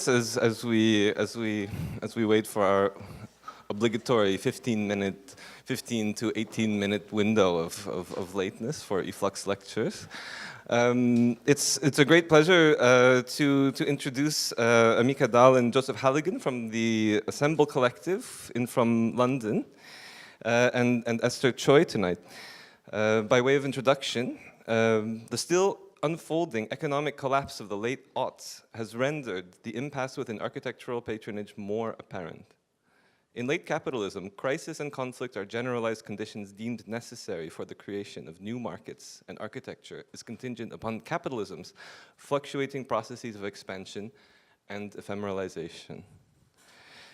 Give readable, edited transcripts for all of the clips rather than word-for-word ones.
As we wait for our obligatory 15 to 18-minute window of lateness for e-flux lectures, it's a great pleasure to introduce Amika Dahl and Joseph Halligan from the Assemble Collective from London, and Esther Choi tonight. By way of introduction, the still unfolding economic collapse of the late aughts has rendered the impasse within architectural patronage more apparent. In late capitalism, crisis and conflict are generalized conditions deemed necessary for the creation of new markets, and architecture is contingent upon capitalism's fluctuating processes of expansion and ephemeralization.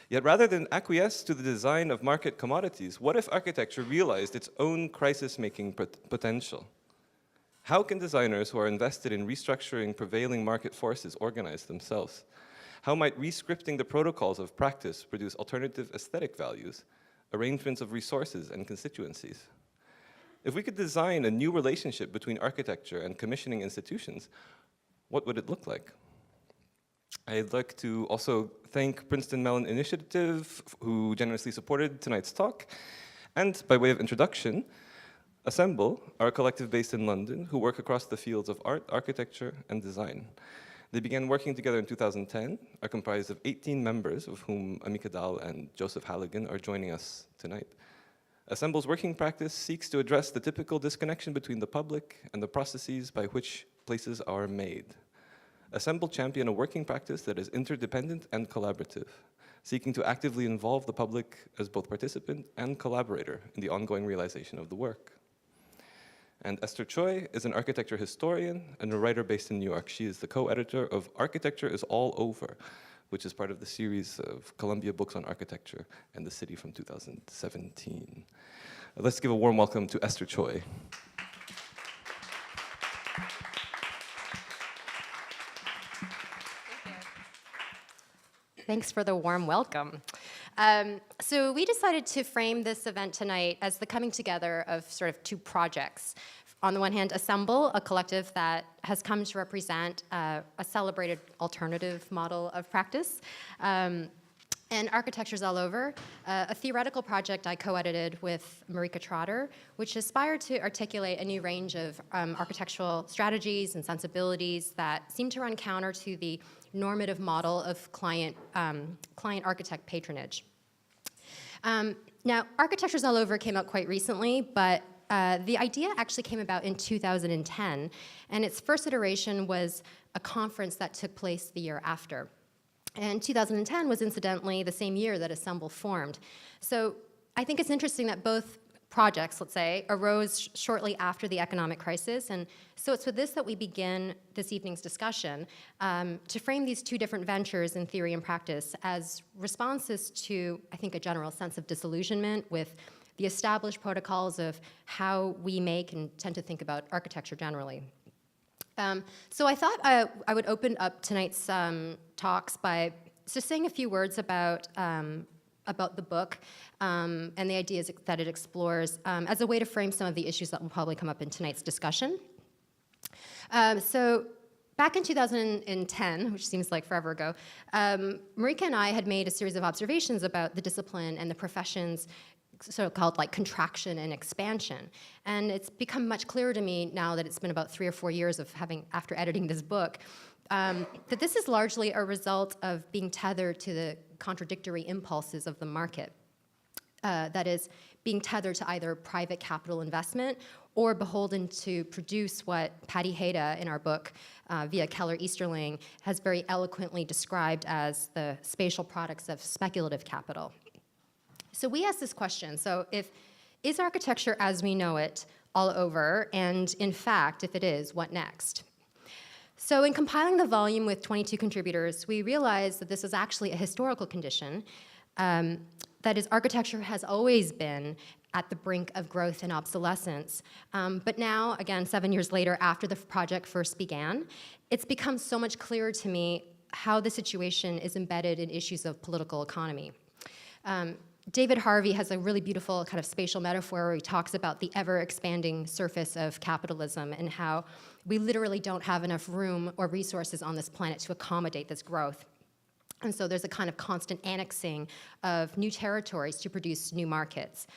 Yet rather than acquiesce to the design of market commodities, what if architecture realized its own crisis-making potential? How can designers who are invested in restructuring prevailing market forces organize themselves? How might rescripting the protocols of practice produce alternative aesthetic values, arrangements of resources and constituencies? If we could design a new relationship between architecture and commissioning institutions, what would it look like? I'd like to also thank Princeton Mellon Initiative, who generously supported tonight's talk, and by way of introduction, Assemble, our collective based in London, who work across the fields of art, architecture, and design. They began working together in 2010, are comprised of 18 members, of whom Amika Dahl and Joseph Halligan are joining us tonight. Assemble's working practice seeks to address the typical disconnection between the public and the processes by which places are made. Assemble champion a working practice that is interdependent and collaborative, seeking to actively involve the public as both participant and collaborator in the ongoing realization of the work. And Esther Choi is an architecture historian and a writer based in New York. She is the co-editor of Architecture is All Over, which is part of the series of Columbia Books on Architecture and the City from 2017. Let's give a warm welcome to Esther Choi. Thanks for the warm welcome. So we decided to frame this event tonight as the coming together of sort of two projects. On the one hand, Assemble, a collective that has come to represent a celebrated alternative model of practice, and Architecture's All Over, a theoretical project I co-edited with Marika Trotter, which aspired to articulate a new range of architectural strategies and sensibilities that seem to run counter to the normative model of client-architect patronage. Now, Architecture's All Over came out quite recently, but the idea actually came about in 2010, and its first iteration was a conference that took place the year after. And 2010 was incidentally the same year that Assemble formed. So I think it's interesting that both projects, let's say, arose shortly after the economic crisis. And so it's with this that we begin this evening's discussion to frame these two different ventures in theory and practice as responses to, I think, a general sense of disillusionment with the established protocols of how we make and tend to think about architecture generally. So I thought I would open up tonight's talks by just saying a few words about the book and the ideas that it explores as a way to frame some of the issues that will probably come up in tonight's discussion. So back in 2010, which seems like forever ago, Marika and I had made a series of observations about the discipline and the profession's so-called like contraction and expansion. And it's become much clearer to me now that it's been about 3 or 4 years of after editing this book, that this is largely a result of being tethered to the contradictory impulses of the market. That is, being tethered to either private capital investment or beholden to produce what Patty Hayda in our book, via Keller Easterling, has very eloquently described as the spatial products of speculative capital. So we asked this question, so is architecture as we know it all over? And in fact, if it is, what next? So in compiling the volume with 22 contributors, we realized that this is actually a historical condition. That is, architecture has always been at the brink of growth and obsolescence. But now, again, 7 years later, after the project first began, it's become so much clearer to me how the situation is embedded in issues of political economy. David Harvey has a really beautiful kind of spatial metaphor where he talks about the ever-expanding surface of capitalism and how we literally don't have enough room or resources on this planet to accommodate this growth. And so there's a kind of constant annexing of new territories to produce new markets,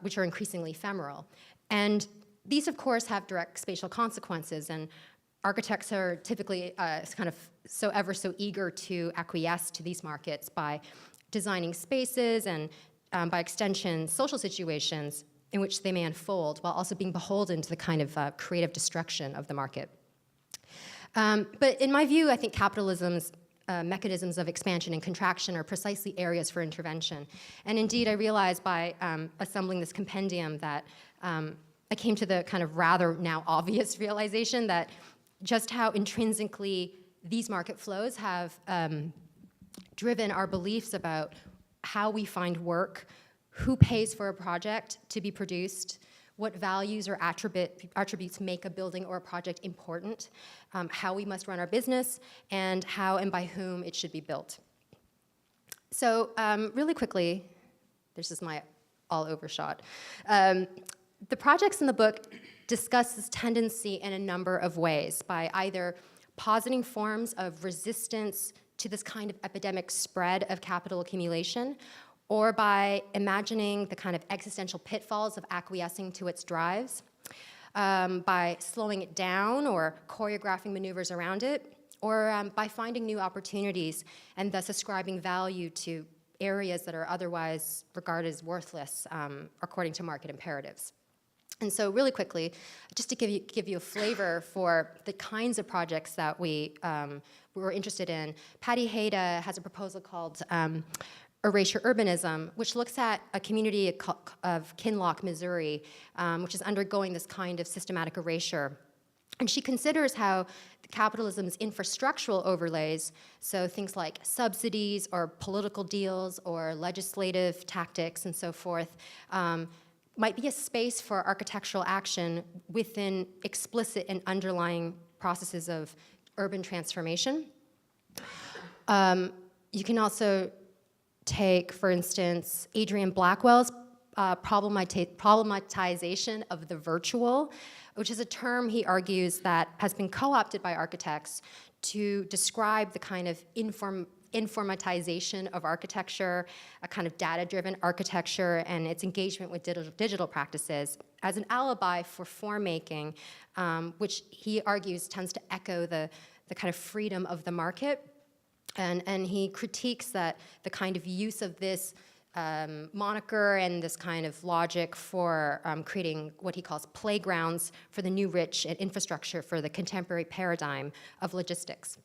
which are increasingly ephemeral. And these, of course, have direct spatial consequences, and architects are typically kind of ever so eager to acquiesce to these markets by designing spaces and, by extension, social situations in which they may unfold, while also being beholden to the kind of creative destruction of the market. But in my view, I think capitalism's mechanisms of expansion and contraction are precisely areas for intervention. And indeed, I realized by assembling this compendium that I came to the kind of rather now obvious realization that just how intrinsically these market flows have driven our beliefs about how we find work, who pays for a project to be produced, what values or attributes make a building or a project important, how we must run our business, and how and by whom it should be built. So really quickly, this is my all overshot. The projects in the book discuss this tendency in a number of ways by either positing forms of resistance to this kind of epidemic spread of capital accumulation, or by imagining the kind of existential pitfalls of acquiescing to its drives, by slowing it down or choreographing maneuvers around it, or by finding new opportunities and thus ascribing value to areas that are otherwise regarded as worthless according to market imperatives. And so really quickly, just to give you a flavor for the kinds of projects that we were interested in, Patty Hayda has a proposal called Erasure Urbanism, which looks at a community of Kinloch, Missouri, which is undergoing this kind of systematic erasure. And she considers how capitalism's infrastructural overlays, so things like subsidies or political deals or legislative tactics and so forth, might be a space for architectural action within explicit and underlying processes of urban transformation. You can also take, for instance, Adrian Blackwell's problematization of the virtual, which is a term, he argues, that has been co-opted by architects to describe the kind of informatization of architecture, a kind of data-driven architecture, and its engagement with digital practices as an alibi for form making, which he argues tends to echo the kind of freedom of the market. And he critiques that the kind of use of this moniker and this kind of logic for creating what he calls playgrounds for the new rich and infrastructure for the contemporary paradigm of logistics.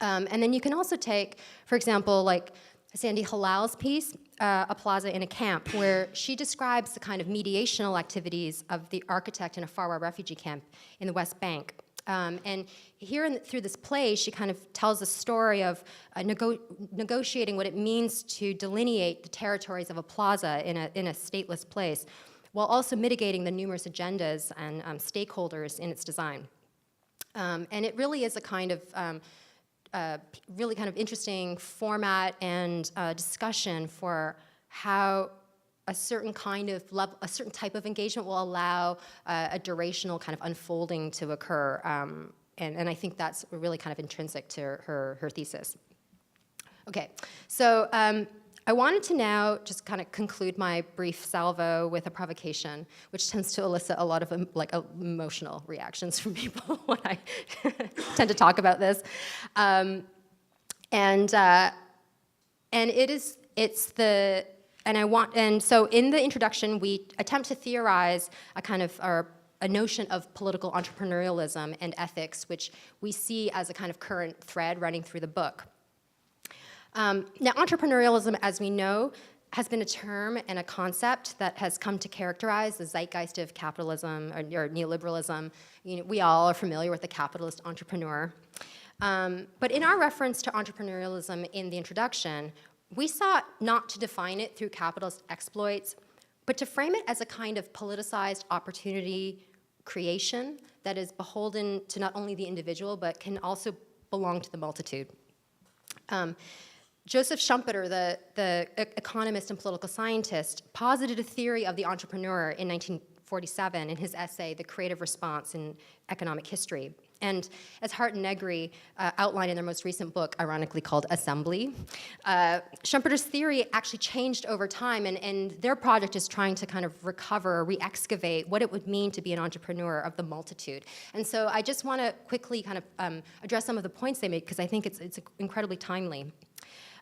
And then you can also take, for example, like Sandy Halal's piece, A Plaza in a Camp, where she describes the kind of mediational activities of the architect in a far-right refugee camp in the West Bank. And here through this play, she kind of tells a story of negotiating what it means to delineate the territories of a plaza in a stateless place, while also mitigating the numerous agendas and stakeholders in its design. And it really is a kind of really kind of interesting format and discussion for how a certain kind of level, a certain type of engagement will allow a durational kind of unfolding to occur. And I think that's really kind of intrinsic to her thesis. Okay, so I wanted to now just kind of conclude my brief salvo with a provocation, which tends to elicit a lot of emotional reactions from people when I tend to talk about this. And so in the introduction, we attempt to theorize a kind of a notion of political entrepreneurialism and ethics, which we see as a kind of current thread running through the book. Now, entrepreneurialism, as we know, has been a term and a concept that has come to characterize the zeitgeist of capitalism or neoliberalism. You know, we all are familiar with the capitalist entrepreneur. But in our reference to entrepreneurialism in the introduction, we sought not to define it through capitalist exploits, but to frame it as a kind of politicized opportunity creation that is beholden to not only the individual, but can also belong to the multitude. Joseph Schumpeter, the economist and political scientist, posited a theory of the entrepreneur in 1947 in his essay, The Creative Response in Economic History. And as Hart and Negri outlined in their most recent book, ironically called Assembly, Schumpeter's theory actually changed over time, and their project is trying to kind of recover, re-excavate what it would mean to be an entrepreneur of the multitude. And so I just want to quickly kind of address some of the points they make, because I think it's incredibly timely.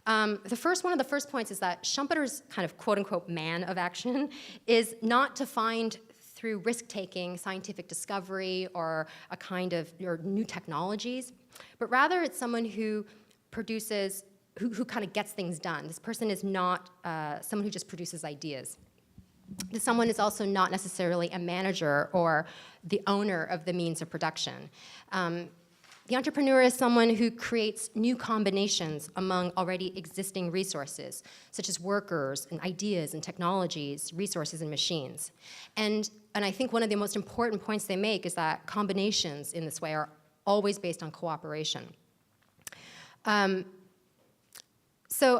One of the first points is that Schumpeter's kind of quote-unquote man of action is not defined through risk-taking, scientific discovery, or or new technologies, but rather it's someone who produces, who kind of gets things done. This person is not someone who just produces ideas. This someone is also not necessarily a manager or the owner of the means of production. The entrepreneur is someone who creates new combinations among already existing resources, such as workers and ideas and technologies, resources and machines. And I think one of the most important points they make is that combinations in this way are always based on cooperation. So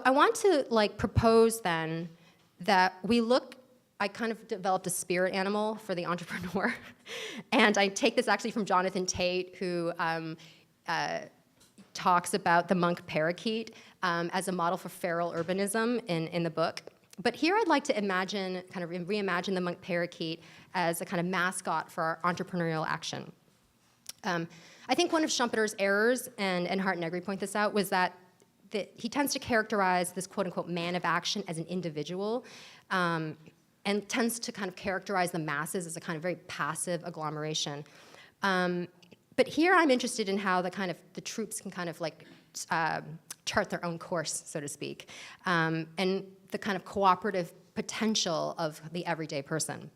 I want to propose then that we look. I kind of developed a spirit animal for the entrepreneur. And I take this actually from Jonathan Tate, who talks about the monk parakeet as a model for feral urbanism in the book. But here I'd like to reimagine the monk parakeet as a kind of mascot for our entrepreneurial action. I think one of Schumpeter's errors, and Hart and Negri point this out, was that he tends to characterize this quote-unquote man of action as an individual, and tends to kind of characterize the masses as a kind of very passive agglomeration. But here I'm interested in how the troops can kind of chart their own course, so to speak, and the kind of cooperative potential of the everyday person.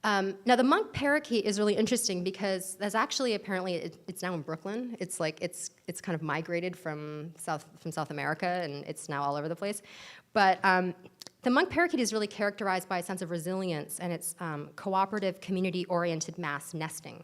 Now the monk parakeet is really interesting because there's actually apparently it's now in Brooklyn. It's kind of migrated from South America, and it's now all over the place. But the monk parakeet is really characterized by a sense of resilience and its cooperative, community-oriented mass nesting.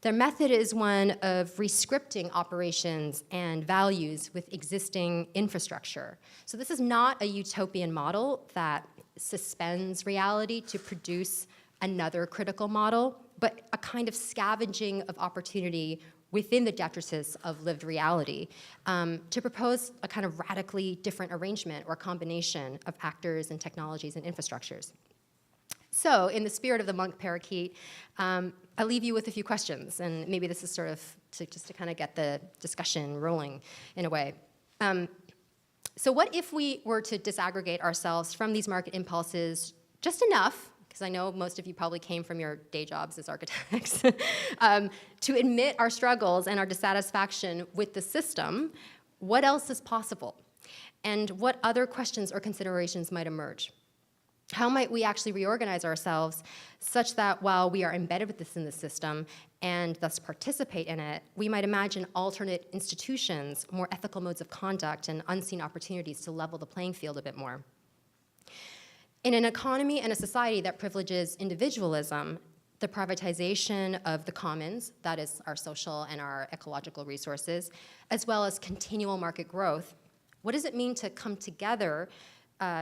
Their method is one of rescripting operations and values with existing infrastructure. So this is not a utopian model that suspends reality to produce another critical model, but a kind of scavenging of opportunity within the detritus of lived reality to propose a kind of radically different arrangement or combination of actors and technologies and infrastructures. So in the spirit of the monk parakeet, I leave you with a few questions, and maybe this is sort of just to kind of get the discussion rolling in a way. So what if we were to disaggregate ourselves from these market impulses just enough, because I know most of you probably came from your day jobs as architects, to admit our struggles and our dissatisfaction with the system? What else is possible? And what other questions or considerations might emerge? How might we actually reorganize ourselves such that while we are embedded with this in the system and thus participate in it, we might imagine alternate institutions, more ethical modes of conduct, and unseen opportunities to level the playing field a bit more? In an economy and a society that privileges individualism, the privatization of the commons, that is our social and our ecological resources, as well as continual market growth, what does it mean to come together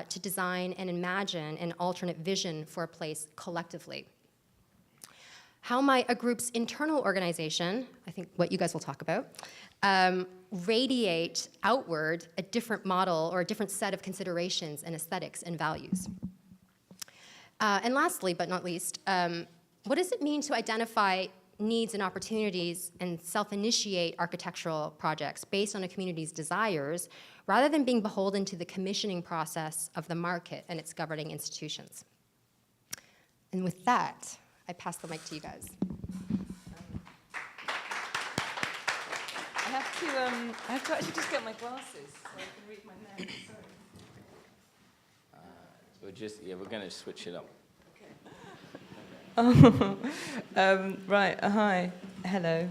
to design and imagine an alternate vision for a place collectively? How might a group's internal organization, I think what you guys will talk about, radiate outward a different model or a different set of considerations and aesthetics and values? And lastly, but not least, what does it mean to identify needs and opportunities and self-initiate architectural projects based on a community's desires, rather than being beholden to the commissioning process of the market and its governing institutions? And with that, I pass the mic to you guys. I have to actually just get my glasses so I can read my notes. Sorry. We're going to switch it up. Right, hi, hello.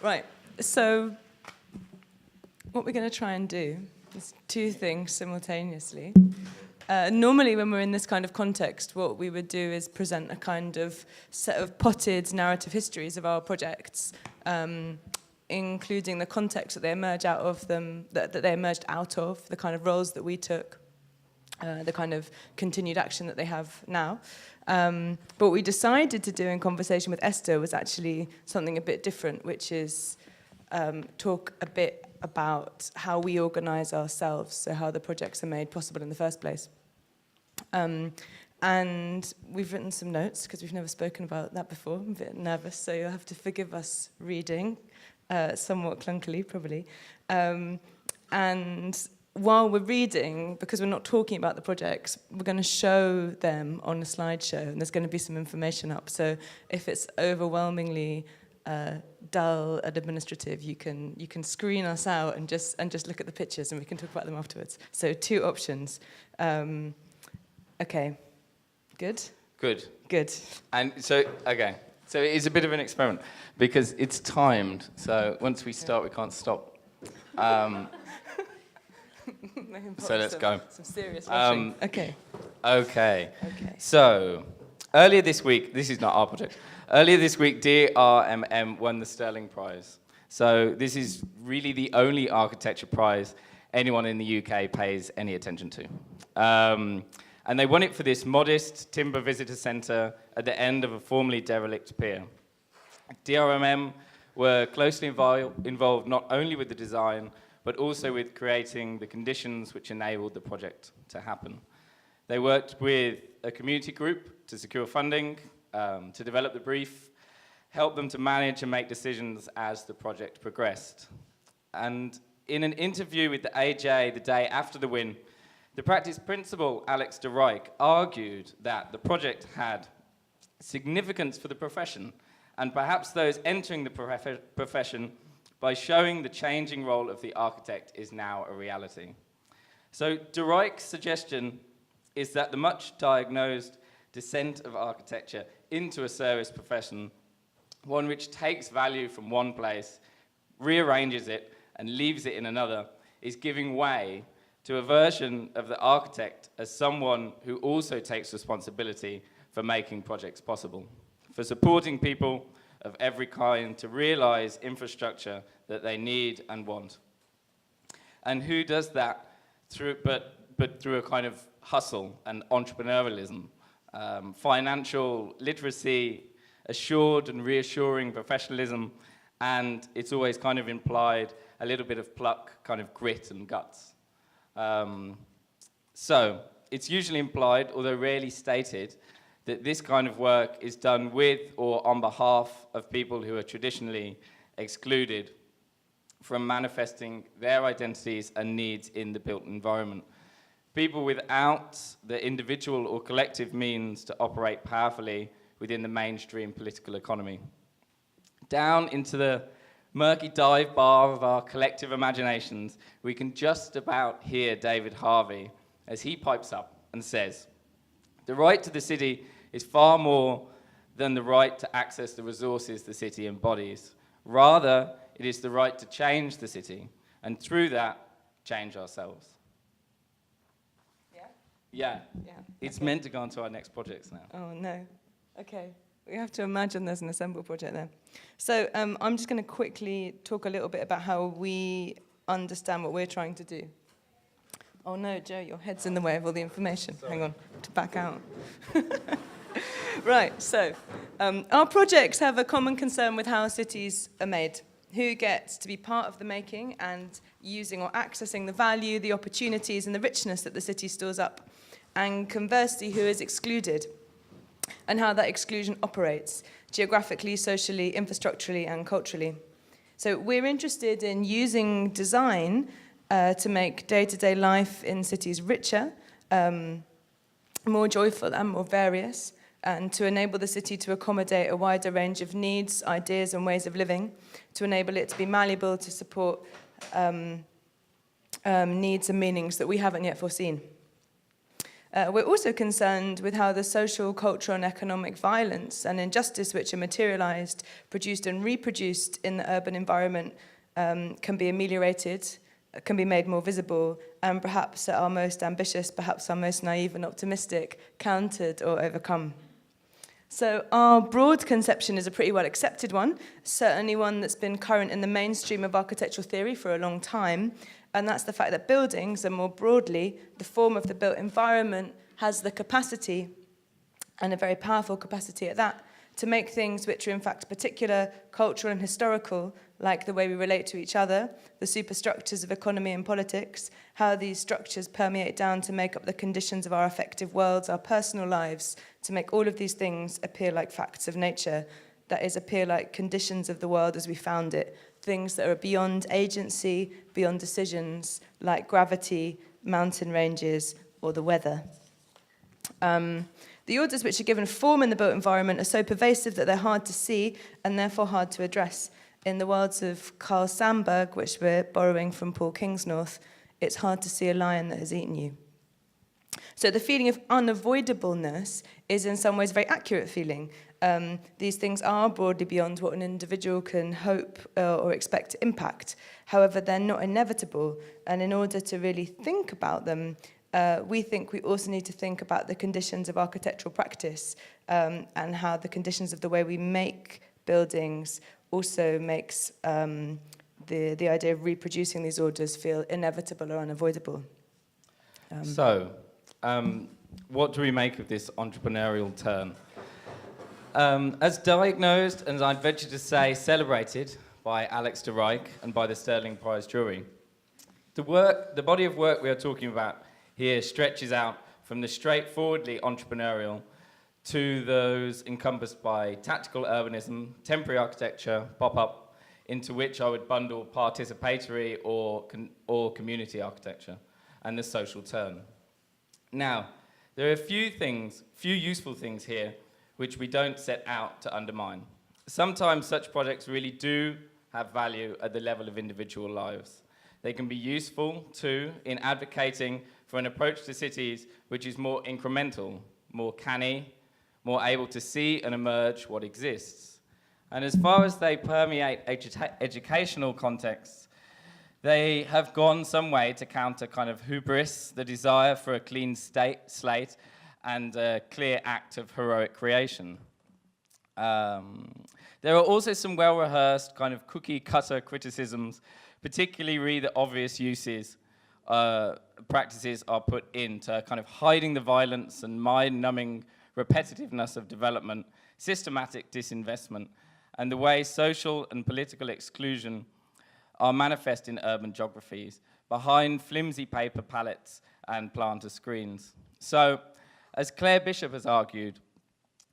Right, so what we're going to try and do is two things simultaneously. Normally when we're in this kind of context, what we would do is present a kind of set of potted narrative histories of our projects, including the context that they emerge out of them, that they emerged out of, the kind of roles that we took, the kind of continued action that they have now. But what we decided to do in conversation with Esther was actually something a bit different, which is talk a bit about how we organise ourselves, so how the projects are made possible in the first place. And we've written some notes, because we've never spoken about that before. I'm a bit nervous, so you'll have to forgive us reading, somewhat clunkily, probably. And while we're reading, because we're not talking about the projects, we're going to show them on a slideshow, and there's going to be some information up. So if it's overwhelmingly dull and administrative, you can screen us out and just look at the pictures, and we can talk about them afterwards. So 2 options. Okay. Good? Good. Good. And so, okay. So it is a bit of an experiment because it's timed. So once we start, we can't stop. So let's go. Some serious watching. Okay. Okay. So earlier this week, this is not our project. Earlier this week, DRMM won the Sterling Prize. So this is really the only architecture prize anyone in the UK pays any attention to. And they won it for this modest timber visitor centre at the end of a formerly derelict pier. DRMM were closely involved not only with the design, but also with creating the conditions which enabled the project to happen. They worked with a community group to secure funding, to develop the brief, help them to manage and make decisions as the project progressed. And in an interview with the AJ the day after the win, the practice principal, Alex de Rijk, argued that the project had significance for the profession, and perhaps those entering the profession, by showing the changing role of the architect is now a reality. So de Rijk's suggestion is that the much diagnosed descent of architecture into a service profession, one which takes value from one place, rearranges it, and leaves it in another, is giving way to a version of the architect as someone who also takes responsibility for making projects possible, for supporting people of every kind to realize infrastructure that they need and want. And who does that through, but through a kind of hustle and entrepreneurialism, financial literacy, assured and reassuring professionalism, and it's always kind of implied a little bit of pluck, kind of grit and guts. So it's usually implied, although rarely stated, that this kind of work is done with or on behalf of people who are traditionally excluded from manifesting their identities and needs in the built environment. People without the individual or collective means to operate powerfully within the mainstream political economy. Down into the murky dive bar of our collective imaginations, we can just about hear David Harvey as he pipes up and says, "The right to the city is far more than the right to access the resources the city embodies. Rather, it is the right to change the city, and through that, change ourselves." Yeah. It's okay. Meant to go on to our next projects now. Oh, no. Okay. We have to imagine there's an Assemble project there. So I'm just going to quickly talk a little bit about how we understand what we're trying to do. Oh, no, Joe, your head's in the way of all the information. Sorry. Hang on, to back out. Right, so our projects have a common concern with how cities are made. Who gets to be part of the making and using or accessing the value, the opportunities, and the richness that the city stores up. And conversely, who is excluded, and how that exclusion operates geographically, socially, infrastructurally, and culturally. So we're interested in using design to make day-to-day life in cities richer, more joyful and more various, and to enable the city to accommodate a wider range of needs, ideas, and ways of living, to enable it to be malleable to support needs and meanings that we haven't yet foreseen. We're also concerned with how the social, cultural, and economic violence and injustice which are materialized, produced, and reproduced in the urban environment can be ameliorated, can be made more visible, and perhaps at our most ambitious, perhaps our most naive and optimistic, countered or overcome. So our broad conception is a pretty well accepted one, certainly one that's been current in the mainstream of architectural theory for a long time, And that's the fact that buildings, and more broadly, the form of the built environment, has the capacity, and a very powerful capacity at that, to make things which are in fact particular, cultural and historical, like the way we relate to each other, the superstructures of economy and politics, how these structures permeate down to make up the conditions of our affective worlds, our personal lives, to make all of these things appear like facts of nature, that is, appear like conditions of the world as we found it, things that are beyond agency, beyond decisions, like gravity, mountain ranges, or the weather. The orders which are given form in the built environment are so pervasive that they're hard to see and therefore hard to address. In the words of Carl Sandburg, which we're borrowing from Paul Kingsnorth, it's hard to see a lion that has eaten you. So the feeling of unavoidableness is in some ways a very accurate feeling. These things are broadly beyond what an individual can hope or expect to impact. However, they're not inevitable, and in order to really think about them, we think we also need to think about the conditions of architectural practice and how the conditions of the way we make buildings also makes the idea of reproducing these orders feel inevitable or unavoidable. What do we make of this entrepreneurial turn? As diagnosed, and I'd venture to say celebrated by Alex de Rijk and by the Sterling Prize jury, the body of work we are talking about here stretches out from the straightforwardly entrepreneurial to those encompassed by tactical urbanism, temporary architecture, pop-up, into which I would bundle participatory or community architecture, and the social turn. Now, there are a few useful things here which we don't set out to undermine. Sometimes such projects really do have value at the level of individual lives. They can be useful, too, in advocating for an approach to cities which is more incremental, more canny, more able to see and emerge what exists. And as far as they permeate educational contexts, they have gone some way to counter kind of hubris, the desire for a clean slate, and a clear act of heroic creation. There are also some well-rehearsed kind of cookie-cutter criticisms, particularly re the obvious uses practices are put into kind of hiding the violence and mind-numbing repetitiveness of development, systematic disinvestment, and the way social and political exclusion are manifest in urban geographies, behind flimsy paper palettes and planter screens. So, as Claire Bishop has argued,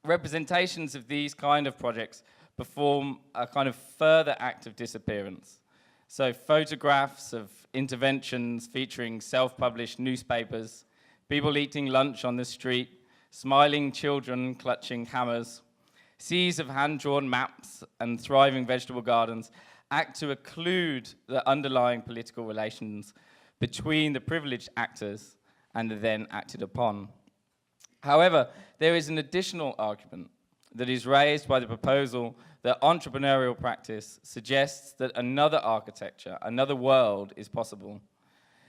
representations of these kind of projects perform a kind of further act of disappearance. So photographs of interventions featuring self-published newspapers, people eating lunch on the street, smiling children clutching hammers, seas of hand-drawn maps and thriving vegetable gardens act to occlude the underlying political relations between the privileged actors and the then acted upon. However, there is an additional argument that is raised by the proposal that entrepreneurial practice suggests that another architecture, another world is possible,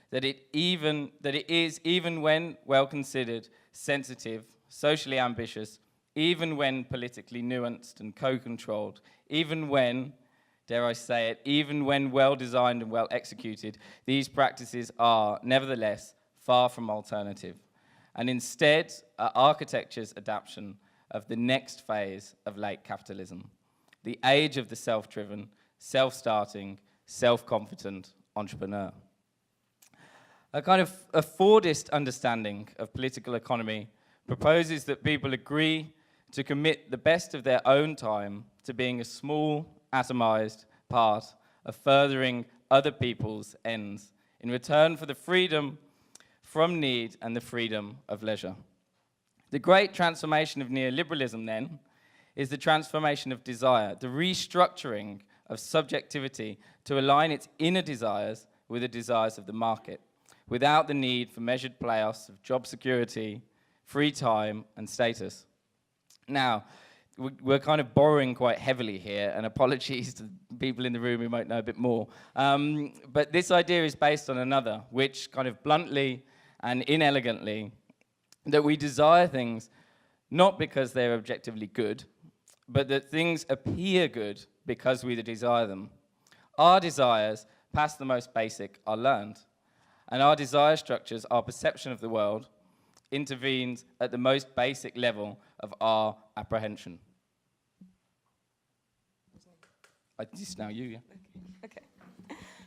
that it is, even when well considered, sensitive, socially ambitious, even when politically nuanced and co-controlled, even when, dare I say it, even when well designed and well executed, these practices are nevertheless far from alternative, and instead are architecture's adaptation of the next phase of late capitalism, the age of the self-driven, self-starting, self-confident entrepreneur. A kind of a Fordist understanding of political economy proposes that people agree to commit the best of their own time to being a small, atomized part of furthering other people's ends in return for the freedom from need and the freedom of leisure. The great transformation of neoliberalism, then, is the transformation of desire, the restructuring of subjectivity to align its inner desires with the desires of the market, without the need for measured playoffs of job security, free time, and status. Now, we're kind of borrowing quite heavily here, and apologies to people in the room who might know a bit more. But this idea is based on another, which kind of bluntly and inelegantly, that we desire things not because they're objectively good, but that things appear good because we desire them. Our desires past the most basic, are learned. And our desire structures, our perception of the world, intervenes at the most basic level of our apprehension. This is now you, yeah? Okay.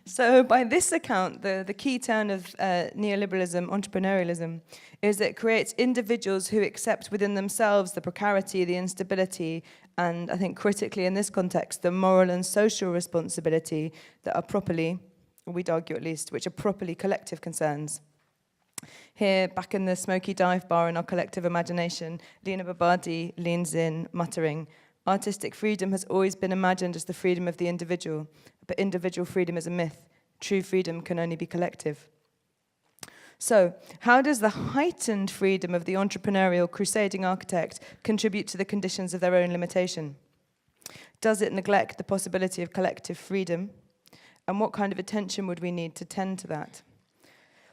So by this account, the key turn of neoliberalism, entrepreneurialism, is that it creates individuals who accept within themselves the precarity, the instability, and I think critically in this context, the moral and social responsibility that are properly, or we'd argue at least, which are properly collective concerns. Here, back in the smoky dive bar in our collective imagination, Lina Babadi leans in, muttering, "Artistic freedom has always been imagined as the freedom of the individual, but individual freedom is a myth. True freedom can only be collective." So, how does the heightened freedom of the entrepreneurial crusading architect contribute to the conditions of their own limitation? Does it neglect the possibility of collective freedom? And what kind of attention would we need to tend to that?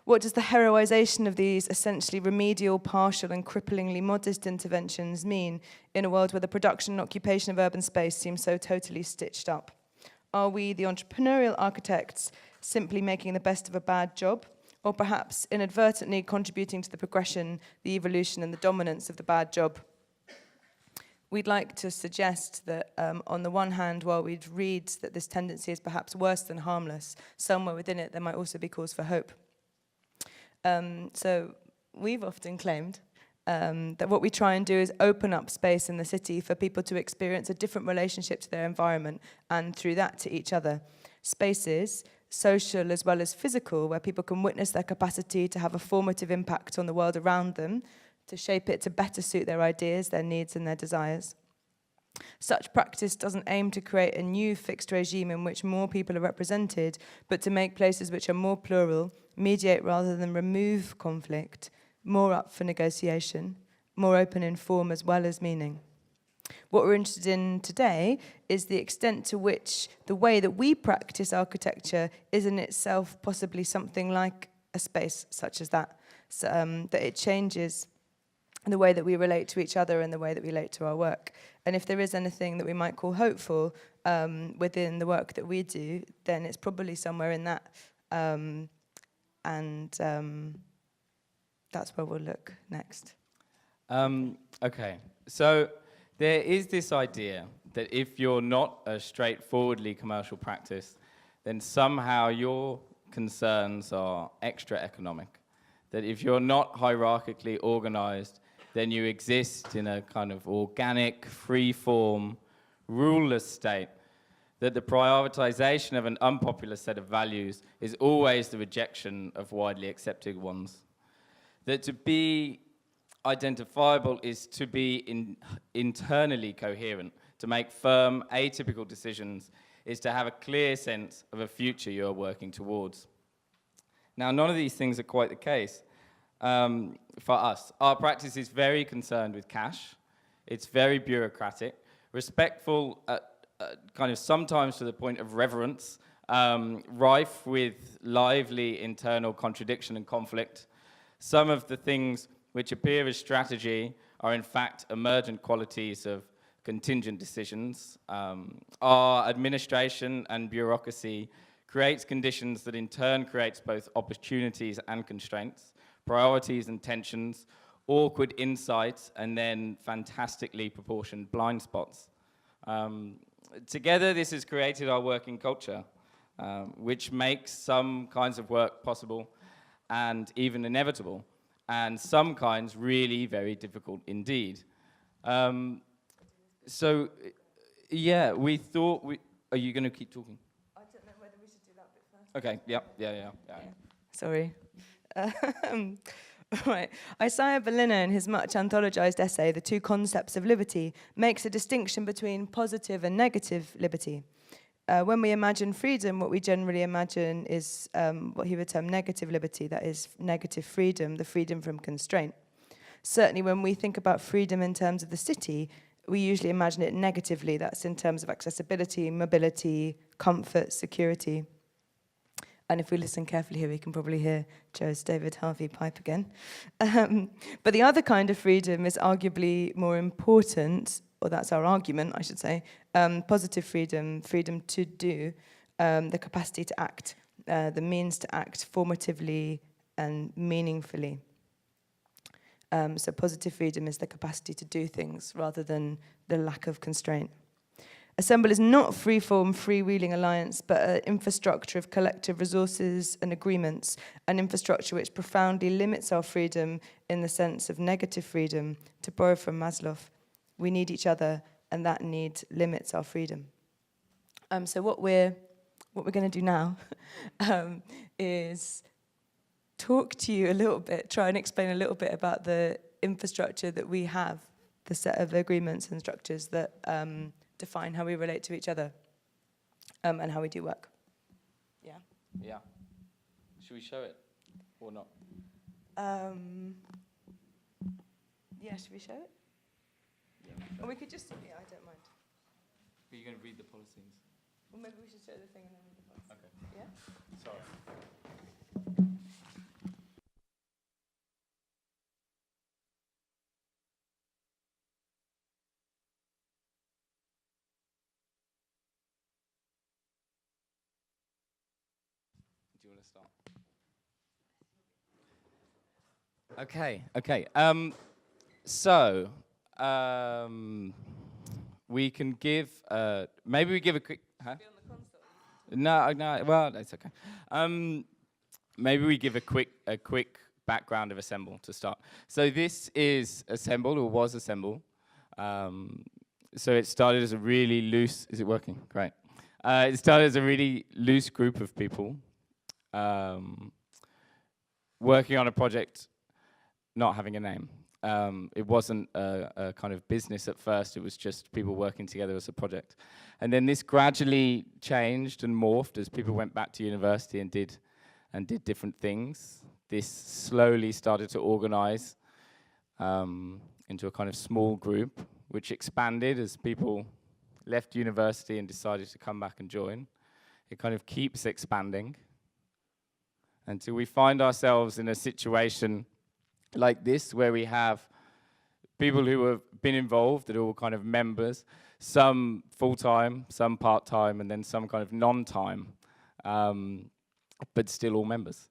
What does the heroization of these essentially remedial, partial, and cripplingly modest interventions mean in a world where the production and occupation of urban space seems so totally stitched up? Are we, the entrepreneurial architects, simply making the best of a bad job, or perhaps inadvertently contributing to the progression, the evolution, and the dominance of the bad job? We'd like to suggest that, on the one hand, while we'd read that this tendency is perhaps worse than harmless, somewhere within it there might also be cause for hope. So we've often claimed that what we try and do is open up space in the city for people to experience a different relationship to their environment and through that to each other. Spaces, social as well as physical, where people can witness their capacity to have a formative impact on the world around them, to shape it to better suit their ideas, their needs and their desires. Such practice doesn't aim to create a new fixed regime in which more people are represented, but to make places which are more plural, mediate rather than remove conflict, more up for negotiation, more open in form as well as meaning. What we're interested in today is the extent to which the way that we practice architecture is in itself possibly something like a space such as that, so, that it changes the way that we relate to each other and the way that we relate to our work. And if there is anything that we might call hopeful within the work that we do, then it's probably somewhere in that. That's where we'll look next. Okay, so there is this idea that if you're not a straightforwardly commercial practice, then somehow your concerns are extra economic. That if you're not hierarchically organized, then you exist in a kind of organic, free-form, ruleless state, that the prioritization of an unpopular set of values is always the rejection of widely accepted ones. That to be identifiable is to be internally coherent, to make firm, atypical decisions, is to have a clear sense of a future you're working towards. Now, none of these things are quite the case. For us, our practice is very concerned with cash. It's very bureaucratic, respectful, kind of sometimes to the point of reverence, rife with lively internal contradiction and conflict. Some of the things which appear as strategy are in fact emergent qualities of contingent decisions. Our administration and bureaucracy creates conditions that in turn creates both opportunities and constraints, priorities and tensions, awkward insights, and then fantastically proportioned blind spots. Together, this has created our working culture, which makes some kinds of work possible and even inevitable, and some kinds really very difficult indeed. So, yeah, we thought are you going to keep talking? I don't know whether we should do that bit first. Okay, yeah. Sorry. Right. Isaiah Berliner, in his much anthologized essay, The Two Concepts of Liberty, makes a distinction between positive and negative liberty. When we imagine freedom, what we generally imagine is what he would term negative liberty, that is negative freedom, the freedom from constraint. Certainly when we think about freedom in terms of the city, we usually imagine it negatively. That's in terms of accessibility, mobility, comfort, security. And if we listen carefully here, we can probably hear Joe's David Harvey pipe again. But the other kind of freedom is arguably more important, or that's our argument, I should say, positive freedom, freedom to do, the capacity to act. the means to act formatively and meaningfully. So positive freedom is the capacity to do things rather than the lack of constraint. Assemble is not a free-form, freewheeling alliance, but an infrastructure of collective resources and agreements, an infrastructure which profoundly limits our freedom in the sense of negative freedom. To borrow from Maslow, we need each other, and that need limits our freedom. So what we're going to do now is talk to you a little bit, try and explain a little bit about the infrastructure that we have, the set of agreements and structures that define how we relate to each other and how we do work. Yeah? Yeah. Should we show it or not? Yeah, should we show it? Yeah. Or we could just, yeah, I don't mind. Are you going to read the policies? Well, maybe we should show the thing and then read the policy. Okay. Yeah? Sorry. Do you want to start? Okay. So, we can give, maybe we give a quick, huh? No, well, that's okay. Maybe we give a quick background of Assemble to start. So this is Assemble, or was Assemble. So it started as a really loose, is it working? Great. It started as a really loose group of people working on a project, not having a name. It wasn't a kind of business at first, it was just people working together as a project. And then this gradually changed and morphed as people went back to university and did different things. This slowly started to organize into a kind of small group, which expanded as people left university and decided to come back and join. It kind of keeps expanding until we find ourselves in a situation like this, where we have people who have been involved that are all kind of members, some full-time, some part-time, and then some kind of non-time, but still all members.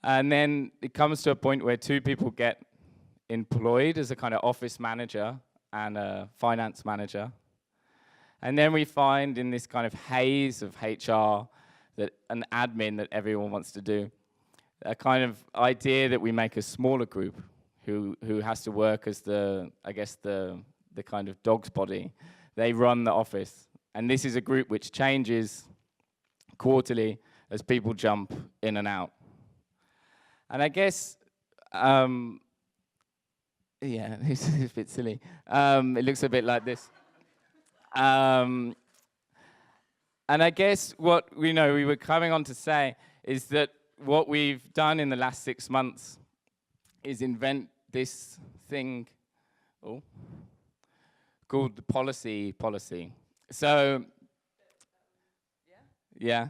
And then it comes to a point where two people get employed as a kind of office manager and a finance manager. And then we find in this kind of haze of HR that an admin that everyone wants to do, a kind of idea that we make a smaller group who has to work as the kind of dog's body. They run the office. And this is a group which changes quarterly as people jump in and out. And I guess, yeah, this is a bit silly. It looks a bit like this. And I guess what we were coming on to say is that what we've done in the last 6 months is invent this thing called the policy. So, yeah.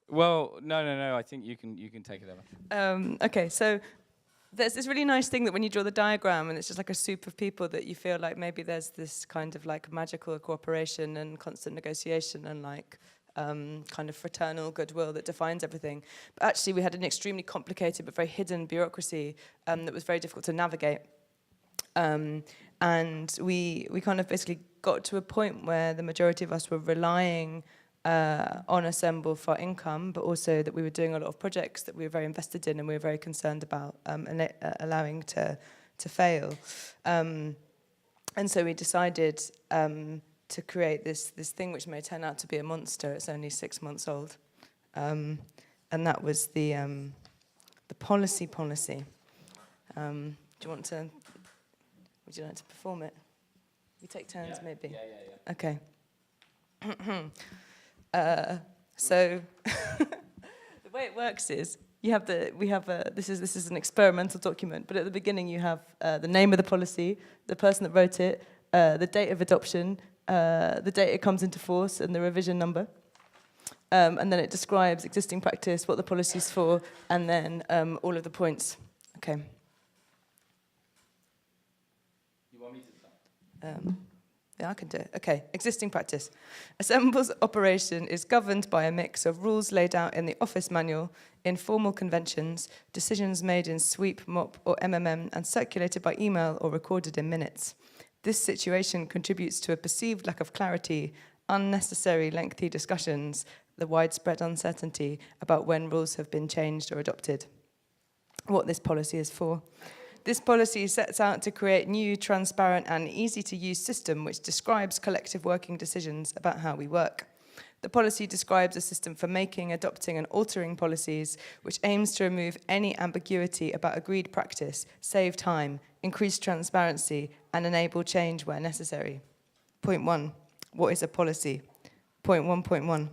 Well, no. I think you can take it over. Okay, so there's this really nice thing that when you draw the diagram and it's just like a soup of people, that you feel like maybe there's this kind of like magical cooperation and constant negotiation and like kind of fraternal goodwill that defines everything. But actually we had an extremely complicated but very hidden bureaucracy that was very difficult to navigate. And we kind of basically got to a point where the majority of us were relying on Assemble for income, but also that we were doing a lot of projects that we were very invested in and we were very concerned about allowing to fail. And so we decided to create this thing which may turn out to be a monster. It's only 6 months old. And that was the policy. Would you like to perform it? We take turns, maybe? Yeah. Okay. So the way it works is this is an experimental document, but at the beginning you have the name of the policy, the person that wrote it, the date of adoption, the date it comes into force, and the revision number. And then it describes existing practice, what the policy is for, and then all of the points. Okay. You want me to start? Yeah, I can do it. Okay, existing practice. Assemble's operation is governed by a mix of rules laid out in the office manual, informal conventions, decisions made in sweep, mop, or MMM, and circulated by email or recorded in minutes. This situation contributes to a perceived lack of clarity, unnecessary lengthy discussions, the widespread uncertainty about when rules have been changed or adopted. What this policy is for. This policy sets out to create new, transparent, and easy-to-use system which describes collective working decisions about how we work. The policy describes a system for making, adopting, and altering policies which aims to remove any ambiguity about agreed practice, save time, increase transparency, and enable change where necessary. Point 1. What is a policy? Point 1.1.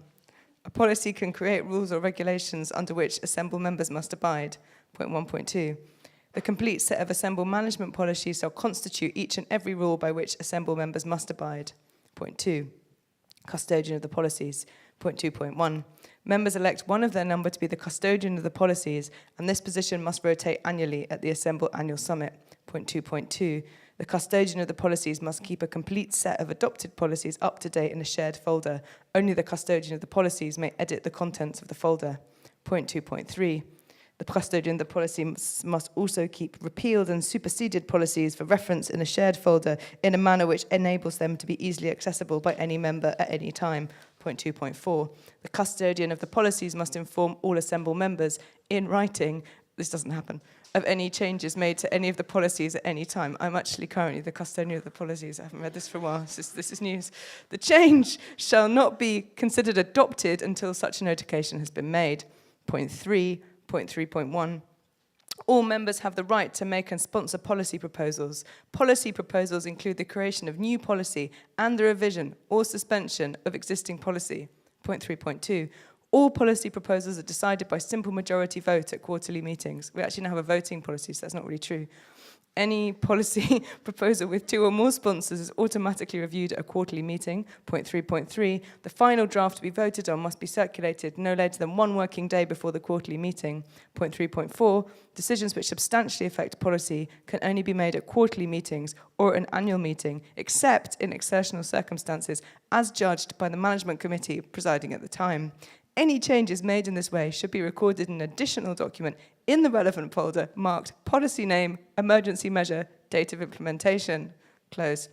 A policy can create rules or regulations under which Assemble members must abide. Point 1.2. The complete set of Assemble management policies shall constitute each and every rule by which Assemble members must abide. Point 2. Custodian of the policies. Point 2.1. Members elect one of their number to be the custodian of the policies, and this position must rotate annually at the Assemble Annual Summit. Point 2.2. The custodian of the policies must keep a complete set of adopted policies up to date in a shared folder. Only the custodian of the policies may edit the contents of the folder. Point 2.3. The custodian of the policy must also keep repealed and superseded policies for reference in a shared folder in a manner which enables them to be easily accessible by any member at any time. Point 2.4. The custodian of the policies must inform all Assemble members in writing, this doesn't happen, of any changes made to any of the policies at any time. I'm actually currently the custodian of the policies. I haven't read this for a while. This is news. The change shall not be considered adopted until such a notification has been made. Point 3. Point 3.1. All members have the right to make and sponsor policy proposals. Policy proposals include the creation of new policy and the revision or suspension of existing policy. Point 3.2. All policy proposals are decided by simple majority vote at quarterly meetings. We actually now have a voting policy, so that's not really true. Any policy proposal with 2 or more sponsors is automatically reviewed at a quarterly meeting. Point 3.3, the final draft to be voted on must be circulated no later than 1 working day before the quarterly meeting. Point 3.4, decisions which substantially affect policy can only be made at quarterly meetings or an annual meeting, except in exceptional circumstances, as judged by the management committee presiding at the time. Any changes made in this way should be recorded in an additional document in the relevant folder marked policy name, emergency measure, date of implementation, close.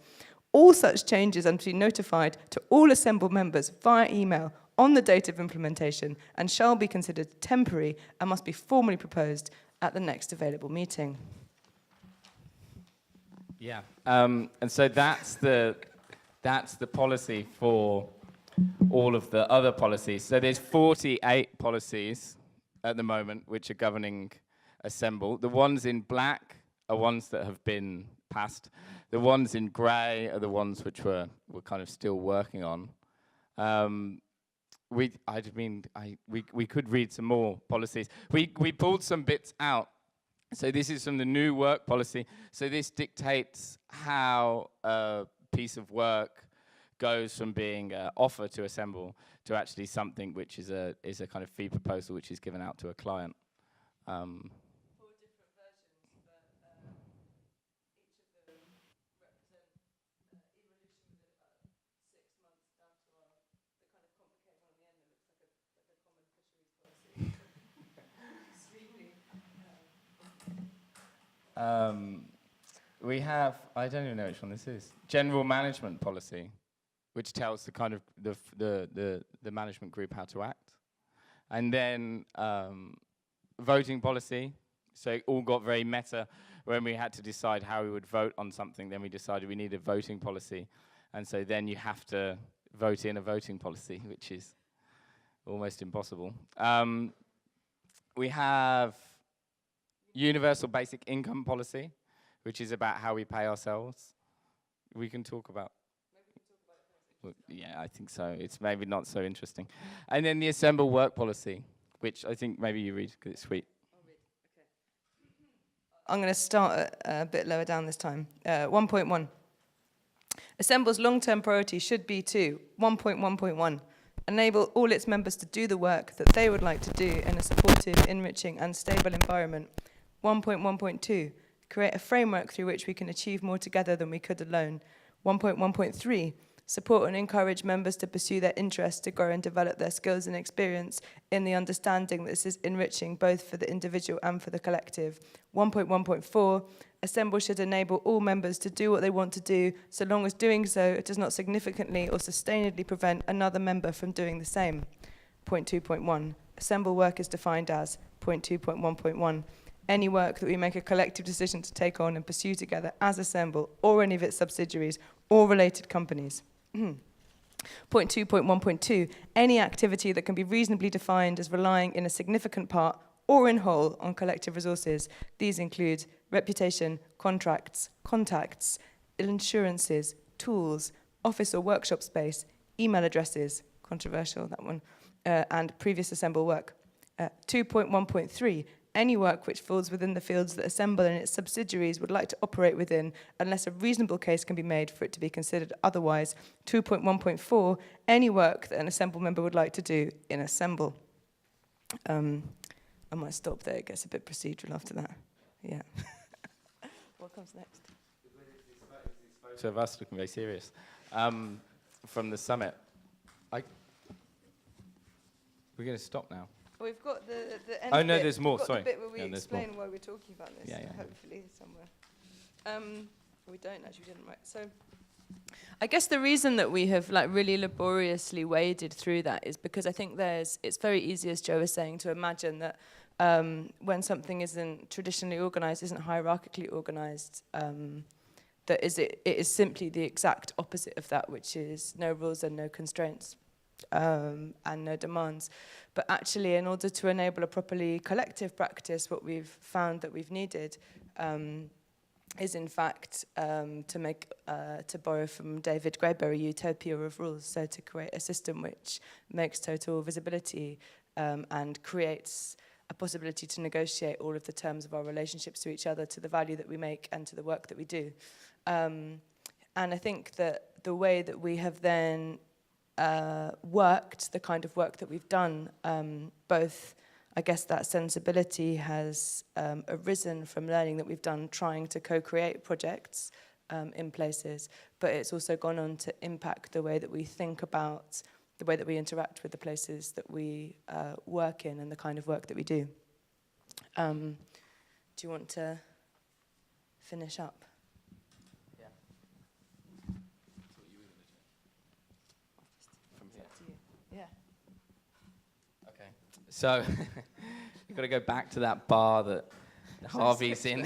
All such changes are to be notified to all Assemble members via email on the date of implementation and shall be considered temporary and must be formally proposed at the next available meeting. Yeah, and so that's the policy for all of the other policies. So there's 48 policies at the moment which are governing Assemble. The ones in black are ones that have been passed. The ones in grey are the ones which we're kind of still working on. We could read some more policies. We pulled some bits out. So this is from the new work policy. So this dictates how a piece of work goes from being offer to Assemble to actually something which is a kind of fee proposal which is given out to a client. 4 different versions, but each of them represent evolution within about 6 months down to the kind of complicated one at the end that looks like a common fisheries policy. Extremely. We have, I don't even know which one this is, general management policy, which tells the kind of the management group how to act. And then voting policy, so it all got very meta when we had to decide how we would vote on something. Then we decided we need a voting policy. And so then you have to vote in a voting policy, which is almost impossible. We have universal basic income policy, which is about how we pay ourselves. We can talk about. Well, yeah, I think so. It's maybe not so interesting. And then the Assemble work policy, which I think maybe you read because it's sweet. I'll read. Okay. I'm going to start a bit lower down this time. 1.1. Assemble's long-term priority should be to 1.1.1. Enable all its members to do the work that they would like to do in a supportive, enriching, and stable environment. 1.1.2. Create a framework through which we can achieve more together than we could alone. 1.1.3, support and encourage members to pursue their interests, to grow and develop their skills and experience in the understanding that this is enriching both for the individual and for the collective. 1.1.4, Assemble should enable all members to do what they want to do, so long as doing so does not significantly or sustainably prevent another member from doing the same. Point 2.1, Assemble work is defined as, point 2.1.1, any work that we make a collective decision to take on and pursue together as Assemble or any of its subsidiaries or related companies. Point 2.1.2, any activity that can be reasonably defined as relying in a significant part or in whole on collective resources. These include reputation, contracts, contacts, insurances, tools, office or workshop space, email addresses, controversial that one, and previous Assemble work. 2.1.3, any work which falls within the fields that Assemble and its subsidiaries would like to operate within, unless a reasonable case can be made for it to be considered otherwise. 2.1.4, any work that an Assemble member would like to do in Assemble. I might stop there, it gets a bit procedural after that. Yeah. What comes next? Photo of us looking very serious from the summit. We're going to stop now. We've got the end Oh, no, bit. there's more, We've got sorry. the bit where we Yeah, there's explain more. why we're talking about this, Yeah. hopefully somewhere. We don't actually, we didn't write. So I guess the reason that we have like really laboriously waded through that is because I think it's very easy, as Joe was saying, to imagine that when something isn't traditionally organized, isn't hierarchically organized, that it is simply the exact opposite of that, which is no rules and no constraints. And no demands. But actually, in order to enable a properly collective practice, what we've found that we've needed is, in fact, to borrow from David Graeber, a utopia of rules, so to create a system which makes total visibility and creates a possibility to negotiate all of the terms of our relationships to each other, to the value that we make and to the work that we do. And I think that the way that we have then worked, the kind of work that we've done, both, I guess that sensibility has arisen from learning that we've done trying to co-create projects in places, but it's also gone on to impact the way that we think about, the way that we interact with the places that we work in and the kind of work that we do. Do you want to finish up? Yeah. Okay. So you've got to go back to that bar that Harvey's in.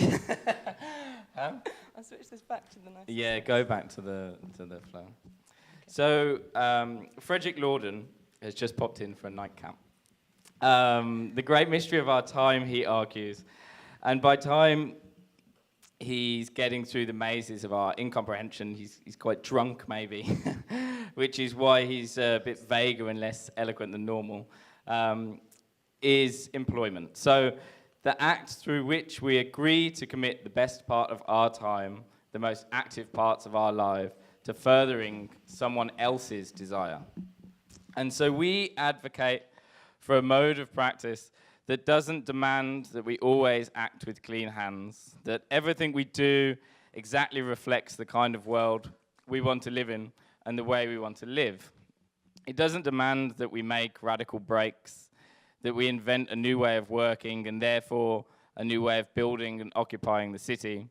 I'll switch this back to the nice. Yeah, go back to the flow. Okay. So Frederick Lorden has just popped in for a nightcap. The great mystery of our time, he argues, and by time he's getting through the mazes of our incomprehension, he's quite drunk maybe, which is why he's a bit vaguer and less eloquent than normal, is employment. So the act through which we agree to commit the best part of our time, the most active parts of our life, to furthering someone else's desire. And so we advocate for a mode of practice that doesn't demand that we always act with clean hands, that everything we do exactly reflects the kind of world we want to live in and the way we want to live. It doesn't demand that we make radical breaks, that we invent a new way of working and therefore a new way of building and occupying the city,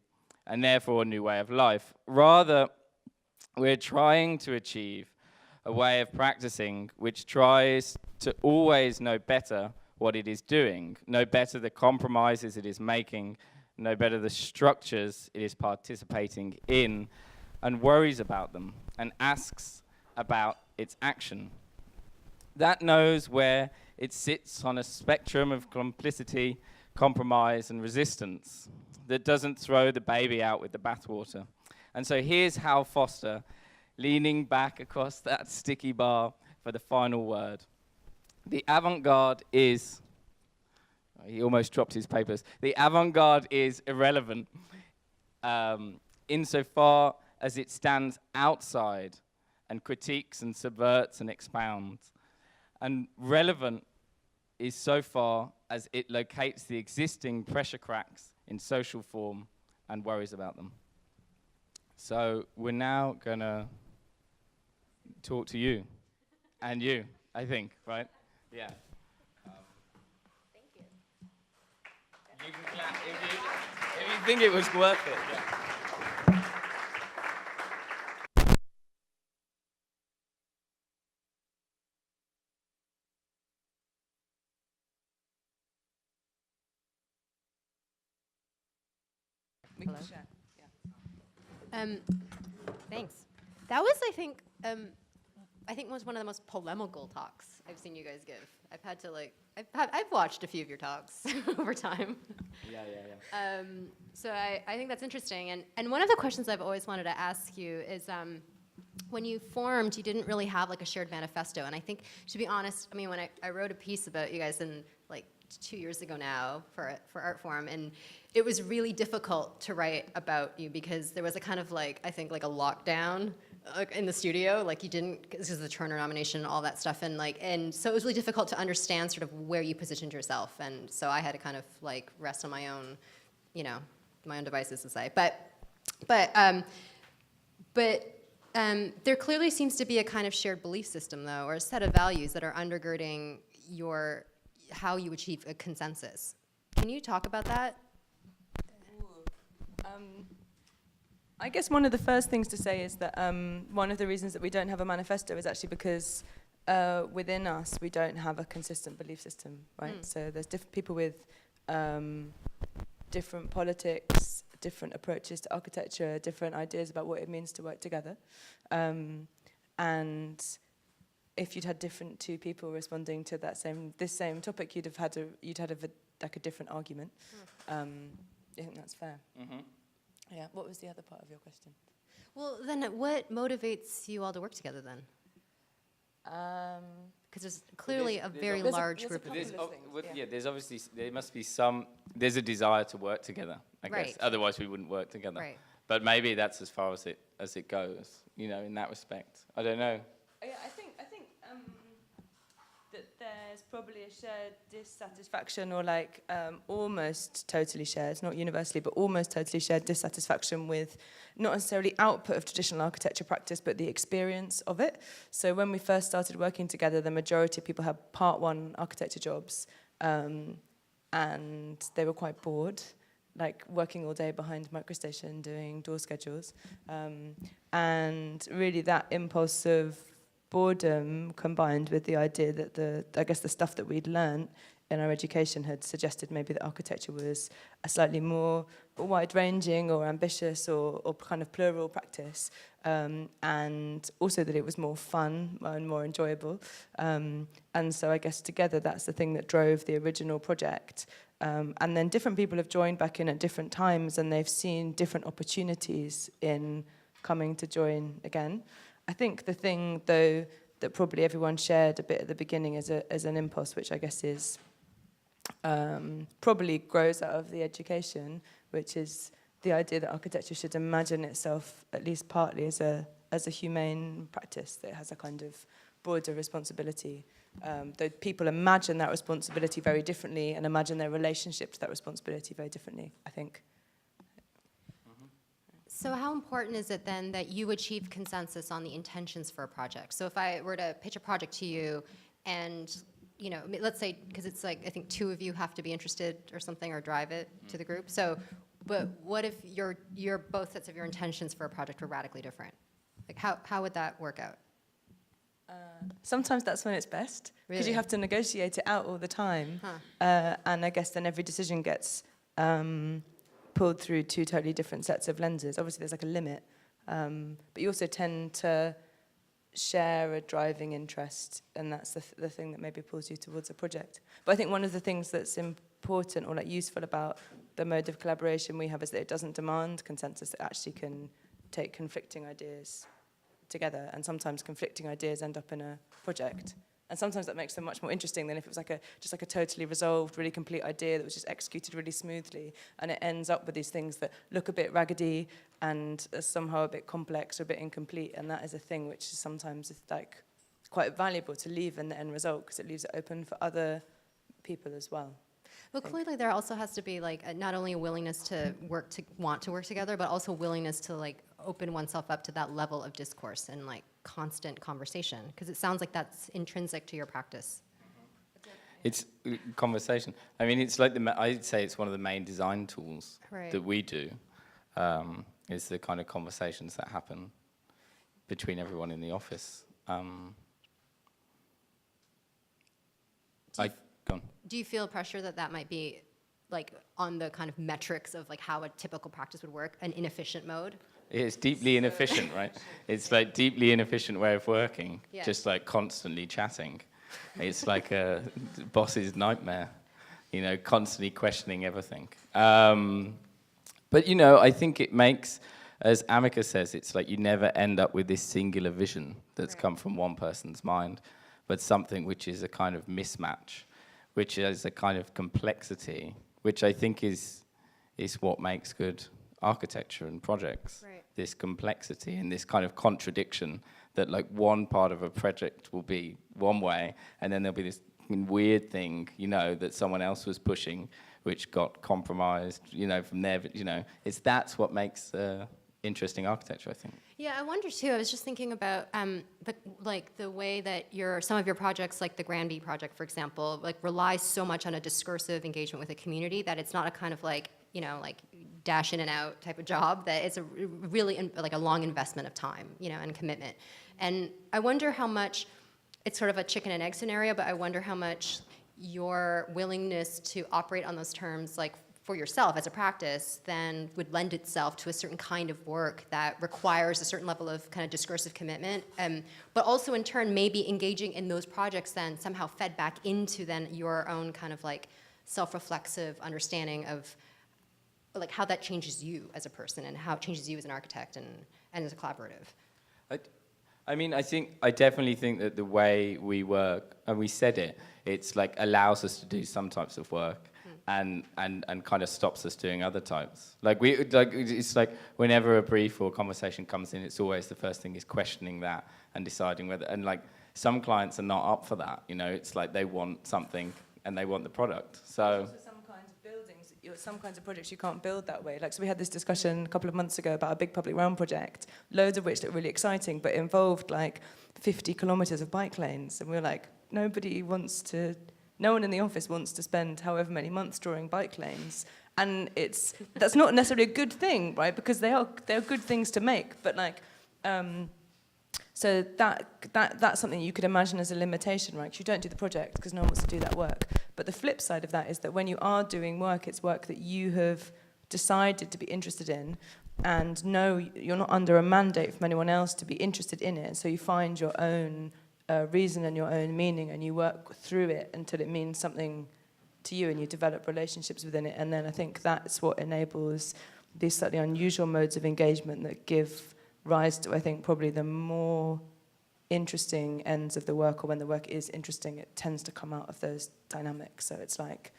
and therefore a new way of life. Rather, we're trying to achieve a way of practicing which tries to always know better what it is doing, know better the compromises it is making, know better the structures it is participating in, and worries about them, and asks about its action. That knows where it sits on a spectrum of complicity, compromise, and resistance, that doesn't throw the baby out with the bathwater. And so here's Hal Foster, leaning back across that sticky bar for the final word. The avant-garde is, he almost dropped his papers, the avant-garde is irrelevant insofar as it stands outside and critiques and subverts and expounds. And relevant is so far as it locates the existing pressure cracks in social form and worries about them. So we're now gonna talk to you, and you, I think, right? Yeah. Thank you. You can clap if you think it was worth it. Yeah. We can Hello. share. Yeah. Thanks. That was, I think was one of the most polemical talks I've seen you guys give. I've had to I've watched a few of your talks over time. Yeah. So I think that's interesting. And one of the questions I've always wanted to ask you is, when you formed, you didn't really have like a shared manifesto. And I think, to be honest, I mean, when I wrote a piece about you guys in like 2 years ago now for Artforum, and it was really difficult to write about you because there was a kind of like, I think like a lockdown in the studio, like you didn't, this is the Turner nomination and all that stuff, and so it was really difficult to understand sort of where you positioned yourself, and so I had to kind of like rest on my own, my own devices to say, but there clearly seems to be a kind of shared belief system, though, or a set of values that are undergirding how you achieve a consensus. Can you talk about that? I guess one of the first things to say is that one of the reasons that we don't have a manifesto is actually because within us we don't have a consistent belief system, right? So there's different people with different politics, different approaches to architecture, different ideas about what it means to work together. And if you'd had different two people responding to this same topic, you'd had a different argument. I think that's fair. Mm-hmm. Yeah. What was the other part of your question? Well, then what motivates you all to work together then? Because there's clearly a very large group of people. There must be there's a desire to work together, I guess. Right. Otherwise we wouldn't work together. Right. But maybe that's as far as it goes, in that respect. I don't know. Yeah, I think that there's probably a shared dissatisfaction, or almost totally shared, not universally, but almost totally shared dissatisfaction with not necessarily output of traditional architecture practice, but the experience of it. So when we first started working together, the majority of people had part one architecture jobs, and they were quite bored, like working all day behind MicroStation doing door schedules. And really that impulse of boredom combined with the idea that the stuff that we'd learned in our education had suggested maybe that architecture was a slightly more wide-ranging or ambitious or kind of plural practice, and also that it was more fun and more enjoyable. And so I guess together that's the thing that drove the original project. And then different people have joined back in at different times, and they've seen different opportunities in coming to join again. I think the thing, though, that probably everyone shared a bit at the beginning as an impulse, which I guess is probably grows out of the education, which is the idea that architecture should imagine itself, at least partly, as a humane practice that has a kind of broader responsibility. Though people imagine that responsibility very differently and imagine their relationship to that responsibility very differently, I think. So how important is it then that you achieve consensus on the intentions for a project? So if I were to pitch a project to you and, let's say, because it's like, I think two of you have to be interested or something or drive it to the group. So, but what if your both sets of your intentions for a project were radically different? Like how would that work out? Sometimes that's when it's best, because you have to negotiate it out all the time. And I guess then every decision gets pulled through two totally different sets of lenses. Obviously, there's like a limit, but you also tend to share a driving interest, and that's the thing that maybe pulls you towards a project. But I think one of the things that's important or useful about the mode of collaboration we have is that it doesn't demand consensus. It actually can take conflicting ideas together, and sometimes conflicting ideas end up in a project. And sometimes that makes them much more interesting than if it was just a totally resolved, really complete idea that was just executed really smoothly. And it ends up with these things that look a bit raggedy and are somehow a bit complex or a bit incomplete. And that is a thing which is sometimes quite valuable to leave in the end result, because it leaves it open for other people as well. Well, clearly there also has to be like not only a willingness to want to work together, but also willingness to like open oneself up to that level of discourse and like constant conversation, because it sounds like that's intrinsic to your practice. It's conversation. I mean, it's like I'd say it's one of the main design tools Right. that we do. Is the kind of conversations that happen between everyone in the office. Go on. Do you feel pressure that might be like on the kind of metrics of like how a typical practice would work, an inefficient mode? It's deeply inefficient, right? It's like deeply inefficient way of working, Yeah. just like constantly chatting. It's like a boss's nightmare, you know, constantly questioning everything. But, you know, I think it makes, as Amika says, it's like you never end up with this singular vision that's come from one person's mind, but something which is a kind of mismatch, which is a kind of complexity, which I think is what makes good architecture and projects. Right. This complexity and this kind of contradiction that like one part of a project will be one way, and then there'll be this weird thing, you know, that someone else was pushing, which got compromised, you know, from there. But, you know, that's what makes interesting architecture, I think. Yeah, I wonder too. I was just thinking about the way that some of your projects, like the Granby project, for example, like relies so much on a discursive engagement with the community that it's not a kind of like, you know, like dash in and out type of job. That it's a really like a long investment of time, you know, and commitment. And I wonder how much it's sort of a chicken and egg scenario, but I wonder how much your willingness to operate on those terms, like for yourself as a practice, then would lend itself to a certain kind of work that requires a certain level of kind of discursive commitment, but also in turn maybe engaging in those projects then somehow fed back into then your own kind of like self-reflexive understanding of like how that changes you as a person and how it changes you as an architect and as a collaborative. I mean, I definitely think that the way we work, and we said it, it's like allows us to do some types of work and kind of stops us doing other types. It's like whenever a brief or conversation comes in, it's always the first thing is questioning that and deciding whether, and like some clients are not up for that, you know, it's like they want something and they want the product. So some kinds of buildings, some kinds of projects you can't build that way. Like, so we had this discussion a couple of months ago about a big public realm project, loads of which looked really exciting, but involved like 50 kilometers of bike lanes. And we were like, no one in the office wants to spend however many months drawing bike lanes. And that's not necessarily a good thing, right? Because they're good things to make, but like, so that's something you could imagine as a limitation, right? 'Cause you don't do the project because no one wants to do that work. But the flip side of that is that when you are doing work, it's work that you have decided to be interested in, and no, you're not under a mandate from anyone else to be interested in it. So you find your own reason and your own meaning, and you work through it until it means something to you, and you develop relationships within it. And then I think that's what enables these slightly unusual modes of engagement that give rise to, I think, probably the more interesting ends of the work, or when the work is interesting, it tends to come out of those dynamics. So it's like,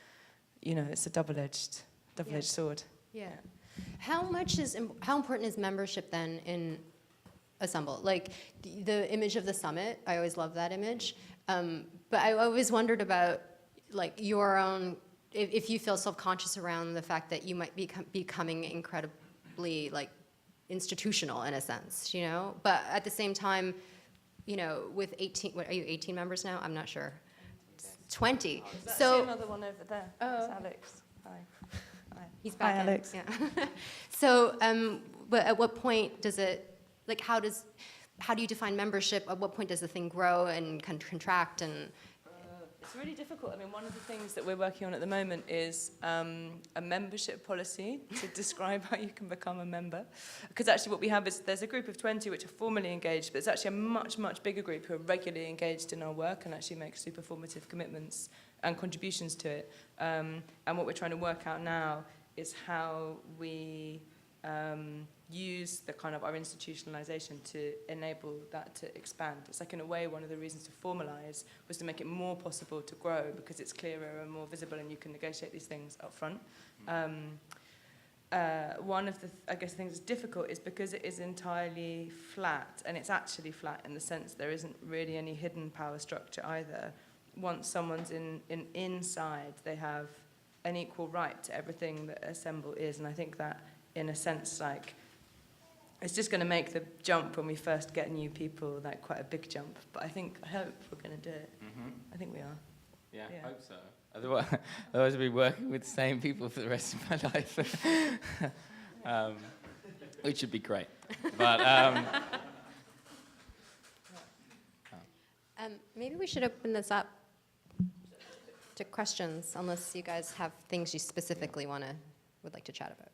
you know, it's a double-edged sword. Yeah. How important is membership then in Assemble? Like the image of the summit, I always love that image. But I always wondered about like your own, if you feel self-conscious around the fact that you might be becoming incredibly like institutional in a sense, you know? But at the same time, you know, with 18, what are you, 18 members now? I'm not sure. 20. So another one over there. Oh. It's Alex. Hi. He's back Hi, in. Alex. Yeah. So, but at what point does it, like, how do you define membership? At what point does the thing grow and contract? And it's really difficult. I mean, one of the things that we're working on at the moment is a membership policy to describe how you can become a member. Because actually what we have is there's a group of 20 which are formally engaged, but it's actually a much, much bigger group who are regularly engaged in our work and actually make super formative commitments and contributions to it. And what we're trying to work out now is how we use the kind of our institutionalization to enable that to expand. It's like, in a way, one of the reasons to formalize was to make it more possible to grow because it's clearer and more visible and you can negotiate these things up front. One of the, I guess, things that's difficult is because it is entirely flat, and it's actually flat in the sense there isn't really any hidden power structure either. Once someone's inside, they have an equal right to everything that Assemble is. And I think that, in a sense, like, it's just going to make the jump when we first get new people, like, quite a big jump. But I hope we're going to do it. Mm-hmm. I think we are. Yeah, Yeah. I hope so. Otherwise I'll be working with the same people for the rest of my life, which would be great. But maybe we should open this up to questions, unless you guys have things you specifically would like to chat about.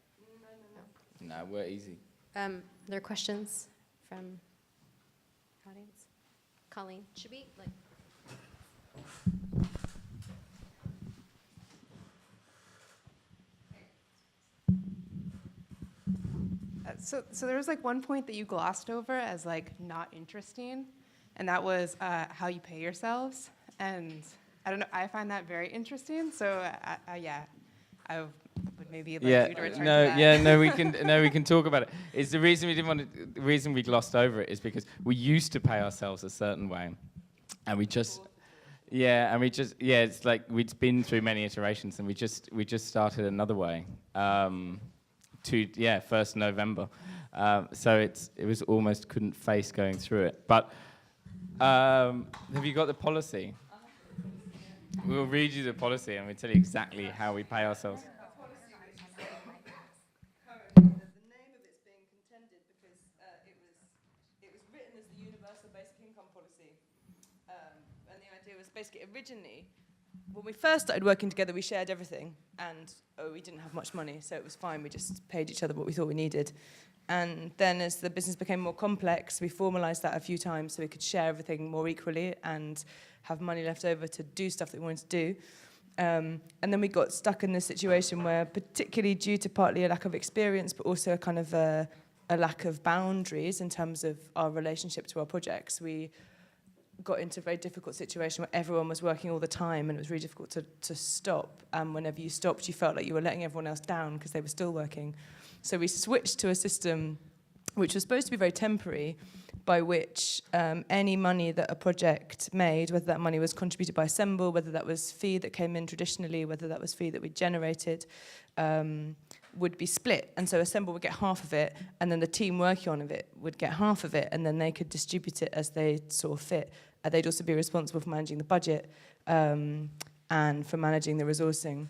no, we're easy. Are there questions from the audience? Colleen, should we like? So there was like one point that you glossed over as like not interesting, and that was how you pay yourselves. And I don't know, I find that very interesting. So yeah, I would maybe like you to return to that. We can talk about it. It's the reason we didn't want to, the reason we glossed over it is because we used to pay ourselves a certain way, and we just. Yeah, and it's like we'd been through many iterations, and we just started another way. 1st November. So it was almost couldn't face going through it. But have you got the policy? We'll read you the policy and we'll tell you exactly how we pay ourselves. The name of it's being contended because it was written as the Universal Basic Income Policy. And the idea was basically originally, when we first started working together, we shared everything, and we didn't have much money, so it was fine. We just paid each other what we thought we needed. And then as the business became more complex, we formalised that a few times so we could share everything more equally and have money left over to do stuff that we wanted to do. And then we got stuck in this situation where, particularly due to partly a lack of experience, but also a kind of a lack of boundaries in terms of our relationship to our projects, we got into a very difficult situation where everyone was working all the time, and it was really difficult to stop. And whenever you stopped, you felt like you were letting everyone else down because they were still working. So we switched to a system which was supposed to be very temporary, by which any money that a project made, whether that money was contributed by Assemble, whether that was fee that came in traditionally, whether that was fee that we generated, would be split. And so Assemble would get half of it, and then the team working on it would get half of it, and then they could distribute it as they saw fit. They'd also be responsible for managing the budget and for managing the resourcing.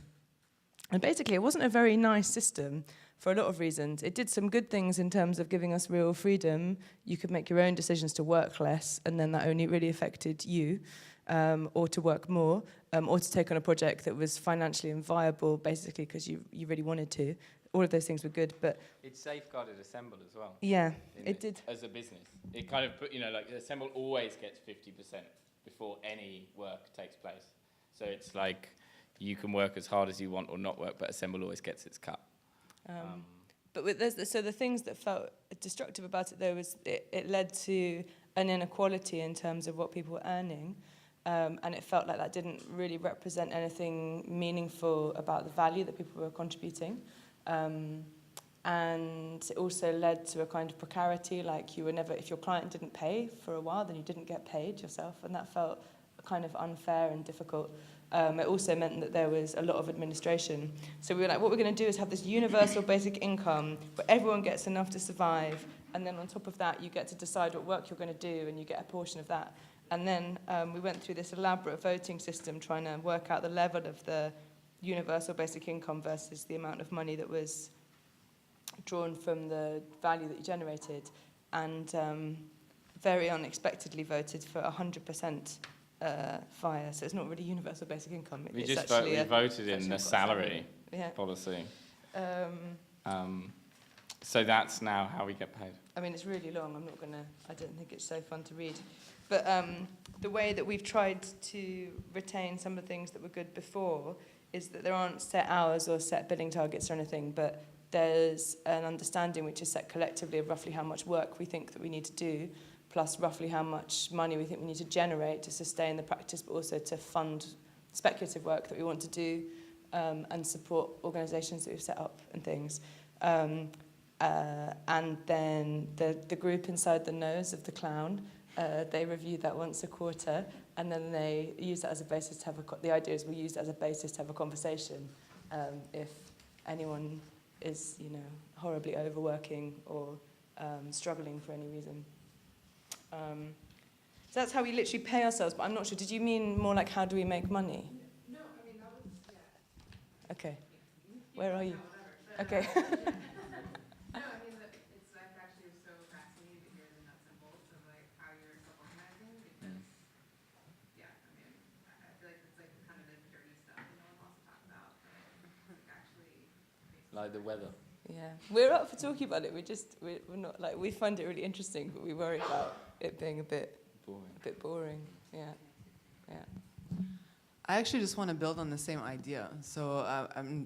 And basically, it wasn't a very nice system for a lot of reasons. It did some good things in terms of giving us real freedom. You could make your own decisions to work less, and then that only really affected you, or to work more, or to take on a project that was financially inviable, basically because you really wanted to. All of those things were good, but... It safeguarded Assemble as well. Yeah, it did. As a business. It kind of put, like Assemble always gets 50% before any work takes place. So it's like you can work as hard as you want or not work, but Assemble always gets its cut. But so the things that felt destructive about it, though, was it led to an inequality in terms of what people were earning. And it felt like that didn't really represent anything meaningful about the value that people were contributing. And it also led to a kind of precarity, like you were never, if your client didn't pay for a while, then you didn't get paid yourself, and that felt kind of unfair and difficult. It also meant that there was a lot of administration. So we were like, what we're going to do is have this universal basic income where everyone gets enough to survive, and then on top of that, you get to decide what work you're going to do, and you get a portion of that. And then we went through this elaborate voting system trying to work out the level of the universal basic income versus the amount of money that was drawn from the value that you generated, and very unexpectedly voted for 100% FIRE. So it's not really universal basic income. We it's just actually we voted in the salary policy. So that's now how we get paid. I mean, it's really long. I don't think it's so fun to read. But the way that we've tried to retain some of the things that were good before is that there aren't set hours or set billing targets or anything, but there's an understanding which is set collectively of roughly how much work we think that we need to do, plus roughly how much money we think we need to generate to sustain the practice, but also to fund speculative work that we want to do, and support organisations that we've set up and things. And then the group inside the nose of the clown, they review that once a quarter, and then they use that as a basis to have the idea is we'll use that as a basis to have a conversation if anyone is, you know, horribly overworking or struggling for any reason. So that's how we literally pay ourselves, but I'm not sure. Did you mean more like how do we make money? No, I mean, that was, yeah. Okay. Where are you? Okay. No, I mean, it's like actually so fascinating to hear the nuts and bolts of like how you're self-organizing because, yeah, I mean, I feel like it's like kind of the dirty stuff that no one wants to talk about, but like actually. Like the weather. Yeah, we're up for talking about it. We're not like, we find it really interesting, but we worry about it being a bit boring. Yeah, yeah. I actually just want to build on the same idea. So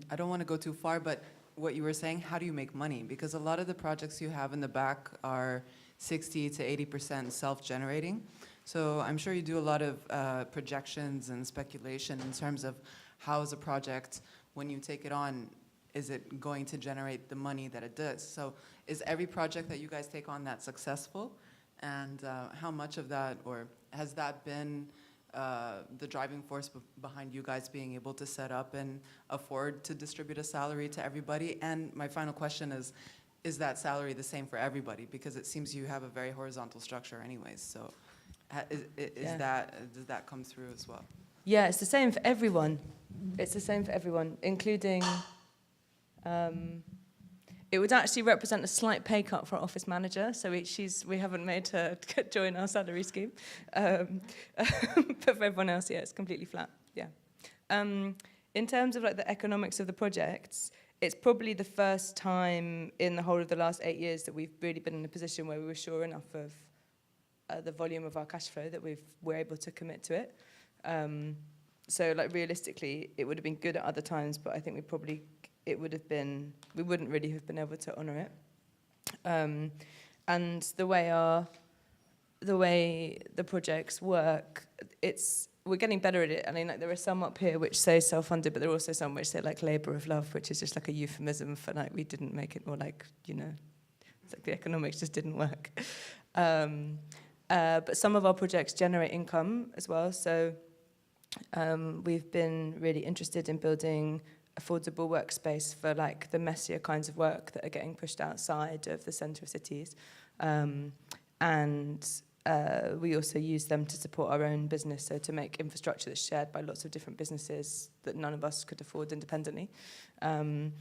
I don't want to go too far, but what you were saying, how do you make money? Because a lot of the projects you have in the back are 60 to 80% self-generating. So I'm sure you do a lot of projections and speculation in terms of how is a project, when you take it on, is it going to generate the money that it does? So is every project that you guys take on that successful? And how much of that, or has that been the driving force behind you guys being able to set up and afford to distribute a salary to everybody? And my final question is that salary the same for everybody? Because it seems you have a very horizontal structure anyways. So does that come through as well? Yeah, it's the same for everyone. It's the same for everyone, including... it would actually represent a slight pay cut for our office manager, so we haven't made her join our salary scheme. But for everyone else, yeah, it's completely flat. Yeah. In terms of like the economics of the projects, it's probably the first time in the whole of the last 8 years that we've really been in a position where we were sure enough of the volume of our cash flow that we're able to commit to it. So like realistically, it would have been good at other times, but I think we wouldn't really have been able to honour it. And the way the projects work, we're getting better at it. I mean, like there are some up here which say self-funded, but there are also some which say like labour of love, which is just like a euphemism for like we didn't make it, more like, you know, it's like the economics just didn't work. But some of our projects generate income as well. So we've been really interested in building affordable workspace for like the messier kinds of work that are getting pushed outside of the centre of cities. And we also use them to support our own business, so to make infrastructure that's shared by lots of different businesses that none of us could afford independently. And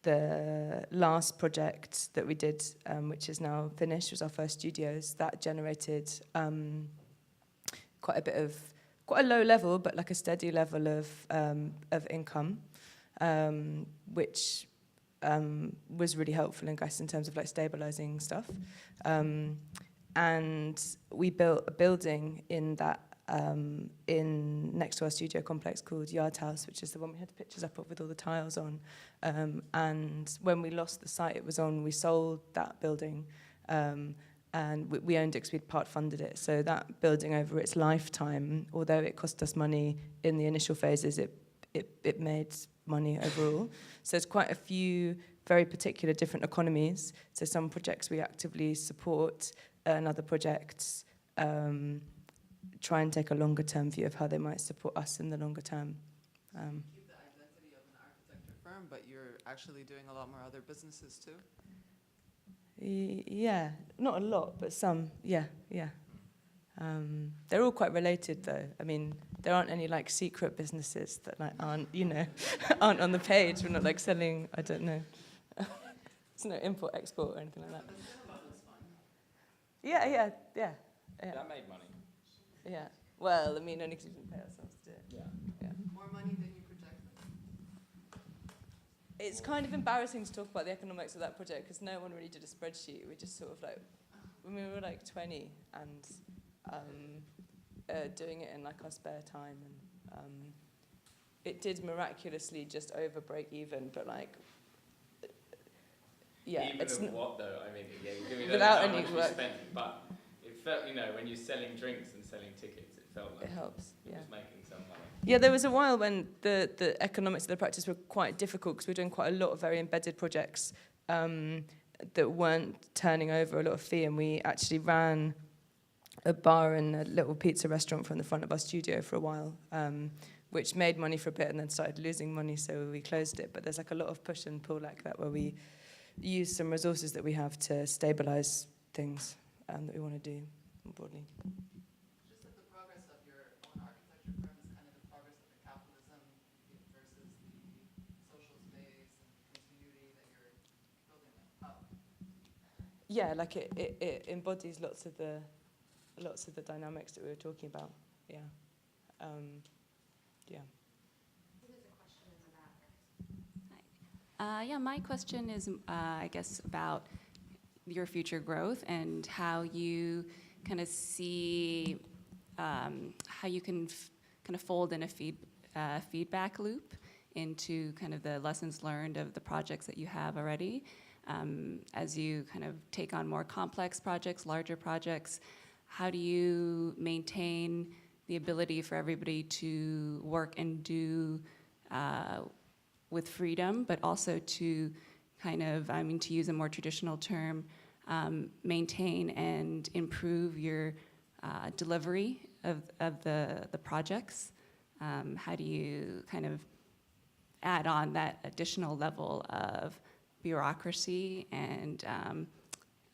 the last project that we did, which is now finished, was our first studios. That generated quite a low level, but like a steady level of income, which was really helpful, I guess, in terms of like stabilizing stuff. And we built a building in that next to our studio complex called Yard House, which is the one we had the pictures up of with all the tiles on. And when we lost the site it was on, we sold that building. And we owned it because we'd part-funded it. So that building over its lifetime, although it cost us money in the initial phases, it made money overall. So there's quite a few very particular different economies. So some projects we actively support, and other projects try and take a longer-term view of how they might support us in the longer term. Keep the identity of an architecture firm, but you're actually doing a lot more other businesses too? Yeah, not a lot, but some, yeah. They're all quite related, though. I mean, there aren't any, like, secret businesses that, like, aren't on the page. We're not, like, selling, I don't know. There's no import, export, or anything like that. Yeah. That made money. Yeah. Well, I mean, only because we didn't pay ourselves to do it. Yeah. More money than you projected? It's kind of embarrassing to talk about the economics of that project because no one really did a spreadsheet. We just sort of like, when we were like 20 and doing it in like our spare time, and it did miraculously just over break even, but like, yeah. Even it's of what though? I mean, yeah, you don't without know how any much we work. spent, but it felt, when you're selling drinks and selling tickets, it felt like It helps, it yeah. was making some money. Yeah, there was a while when the economics of the practice were quite difficult because we were doing quite a lot of very embedded projects that weren't turning over a lot of fee, and we actually ran a bar and a little pizza restaurant from the front of our studio for a while, which made money for a bit and then started losing money, so we closed it. But there's like a lot of push and pull like that, where we use some resources that we have to stabilize things that we want to do more broadly. Just that the progress of your own architecture firm is kind of the progress of the capitalism versus the social space and community that you're building up. Yeah, like it embodies lots of the dynamics that we were talking about. Yeah. Yeah. Yeah, my question is, I guess, about your future growth and how you kind of see how you can kind of fold in a feedback loop into kind of the lessons learned of the projects that you have already. As you kind of take on more complex projects, larger projects, how do you maintain the ability for everybody to work and do with freedom, but also to kind of, to use a more traditional term, maintain and improve your delivery of the projects? How do you kind of add on that additional level of bureaucracy and,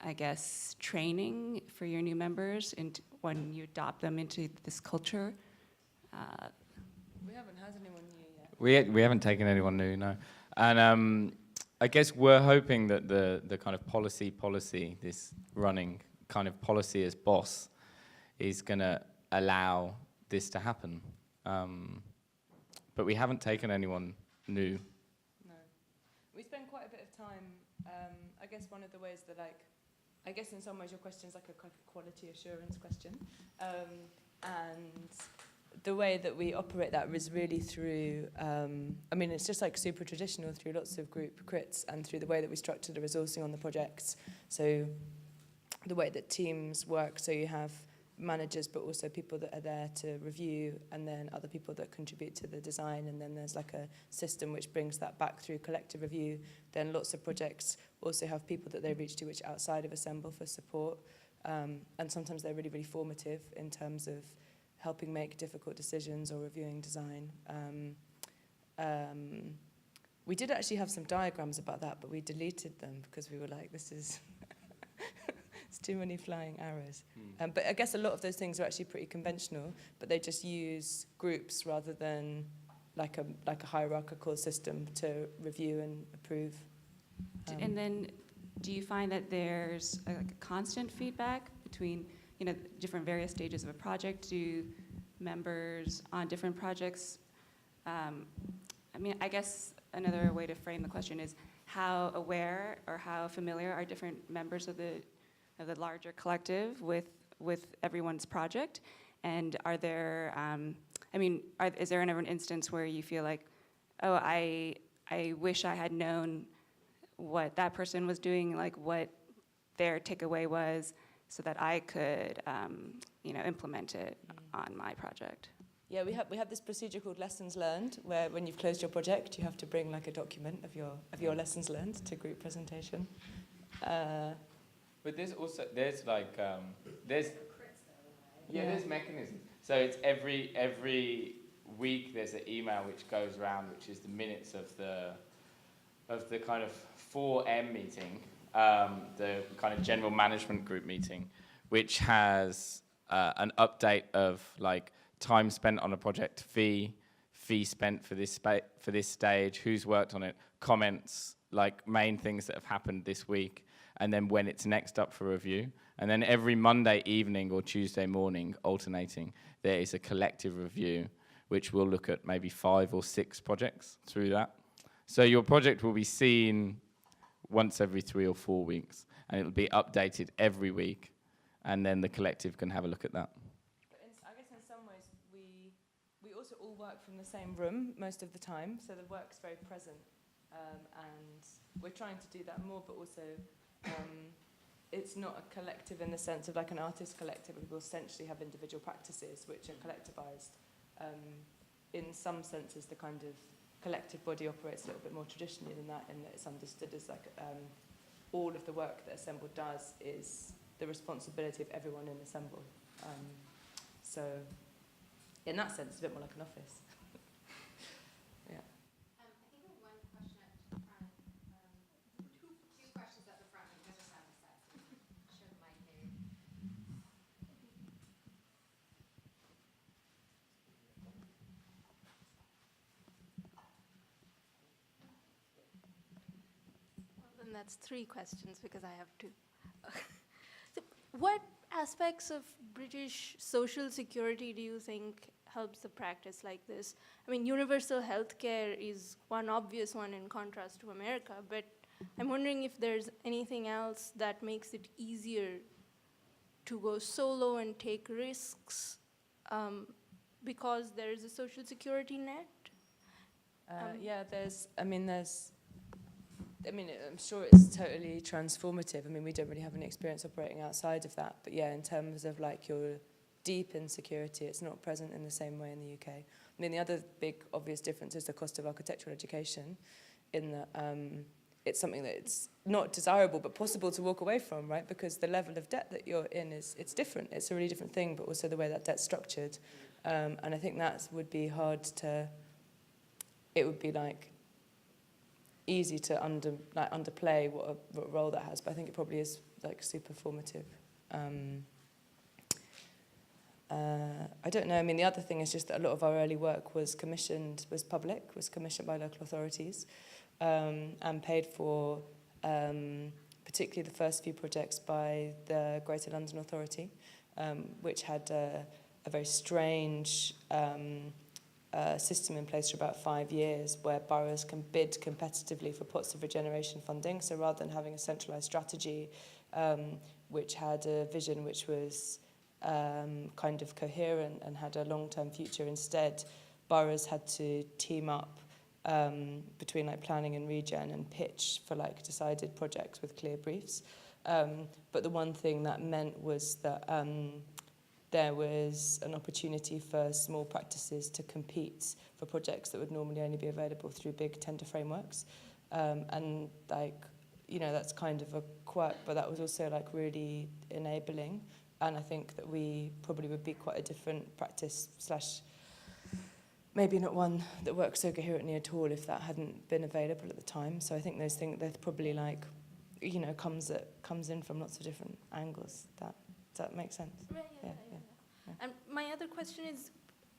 I guess, training for your new members when you adopt them into this culture? We haven't had anyone new yet. We haven't taken anyone new, no. And I guess we're hoping that the kind of policy, this running kind of policy as boss, is going to allow this to happen. But we haven't taken anyone new. No. We spend quite a bit of time, I guess one of the ways that, like, I guess in some ways your question is like a quality assurance question. And the way that we operate that is really through, it's just like super traditional through lots of group crits and through the way that we structure the resourcing on the projects. So the way that teams work, so you have managers, but also people that are there to review, and then other people that contribute to the design, and then there's like a system which brings that back through collective review. Then lots of projects also have people that they reach to which are outside of Assemble for support, and sometimes they're really, really formative in terms of helping make difficult decisions or reviewing design. We did actually have some diagrams about that, but we deleted them because we were like, this is it's too many flying arrows. But I guess a lot of those things are actually pretty conventional, but they just use groups rather than like a hierarchical system to review and approve. And then do you find that there's like a constant feedback between different various stages of a project? Do members on different projects, I guess another way to frame the question is how aware or how familiar are different members of the larger collective with everyone's project? And are there, is there ever an instance where you feel like, oh, I wish I had known what that person was doing, like what their takeaway was, so that I could, implement it on my project? Yeah, we have this procedure called lessons learned, where when you've closed your project, you have to bring like a document of your lessons learned to group presentation. But there's mechanisms. So it's every week there's an email which goes around, which is the minutes of the kind of 4M meeting, the kind of general management group meeting, which has an update of like time spent on a project, fee spent for this stage, who's worked on it, comments, like main things that have happened this week, and then when it's next up for review. And then every Monday evening or Tuesday morning, alternating, there is a collective review, which will look at maybe 5 or 6 projects through that. So your project will be seen once every 3 or 4 weeks, and it'll be updated every week, and then the collective can have a look at that. But I guess in some ways we also all work from the same room most of the time, so the work's very present, and we're trying to do that more, but also it's not a collective in the sense of like an artist collective. We will essentially have individual practices which are collectivized. In some senses, the kind of collective body operates a little bit more traditionally than that, in that it's understood as like all of the work that Assemble does is the responsibility of everyone in Assemble. So in that sense, it's a bit more like an office. that's 3 questions because I have 2. So what aspects of British social security do you think helps the practice like this? I mean, universal healthcare is one obvious one in contrast to America, but I'm wondering if there's anything else that makes it easier to go solo and take risks because there is a social security net? Yeah, I'm sure it's totally transformative. I mean, we don't really have any experience operating outside of that. But yeah, in terms of like your deep insecurity, it's not present in the same way in the UK. I mean, the other big obvious difference is the cost of architectural education, in that it's something that it's not desirable but possible to walk away from, right? Because the level of debt that you're in it's different. It's a really different thing, but also the way that debt's structured. And I think that would be hard to. It would be like easy to underplay what role that has, but I think it probably is like super formative. I don't know. I mean, the other thing is just that a lot of our early work was commissioned by local authorities, and paid for, particularly the first few projects by the Greater London Authority, which had a very strange system in place for about 5 years where boroughs can bid competitively for pots of regeneration funding. So rather than having a centralised strategy which had a vision which was kind of coherent and had a long-term future, instead boroughs had to team up between like planning and regen and pitch for like decided projects with clear briefs. But the one thing that meant was that there was an opportunity for small practices to compete for projects that would normally only be available through big tender frameworks. And like, you know, that's kind of a quirk, but that was also like really enabling. And I think that we probably would be quite a different practice / maybe not one that works so coherently at all if that hadn't been available at the time. So I think those things, they're probably like, you know, comes in from lots of different angles. Does that make sense? Right, yeah. And my other question is,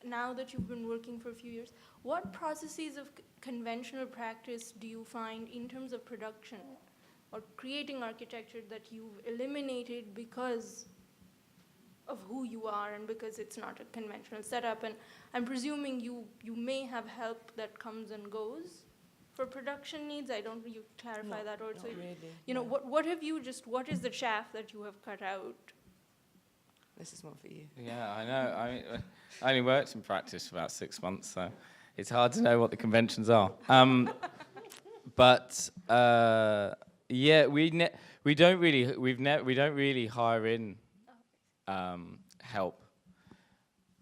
now that you've been working for a few years, what processes of conventional practice do you find in terms of production or creating architecture that you've eliminated because of who you are and because it's not a conventional setup? And I'm presuming you may have help that comes and goes for production needs. I don't, you clarify that or so. Really, you know, what is the chaff that you have cut out? This is one for you. Yeah, I know. I only worked in practice for about 6 months, so it's hard to know what the conventions are. But yeah, we don't really hire in help.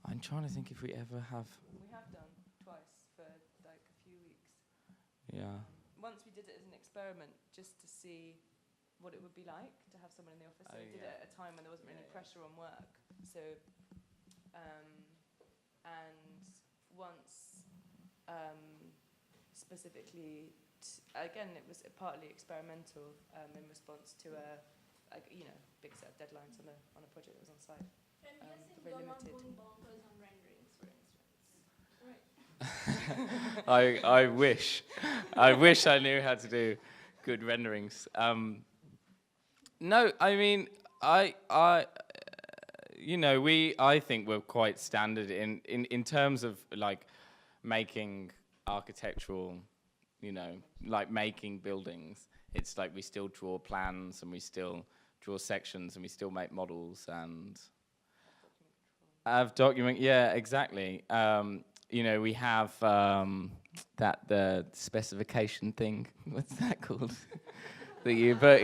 I'm trying to think if we ever have. We have done twice for like a few weeks. Yeah. Once we did it as an experiment just to see what it would be like to have someone in the office. So we did it at a time when there wasn't really pressure on work. So, and once specifically, again, it was partly experimental in response to a big set of deadlines on a project that was on site. And very you're not limited. going bonkers on renderings, for instance. Right. I wish. I wish I knew how to do good renderings. No, I mean, I think we're quite standard in terms of like making architectural, like making buildings. It's like we still draw plans and we still draw sections and we still make models and have document. Yeah, exactly. We have the specification thing. What's that called? That you put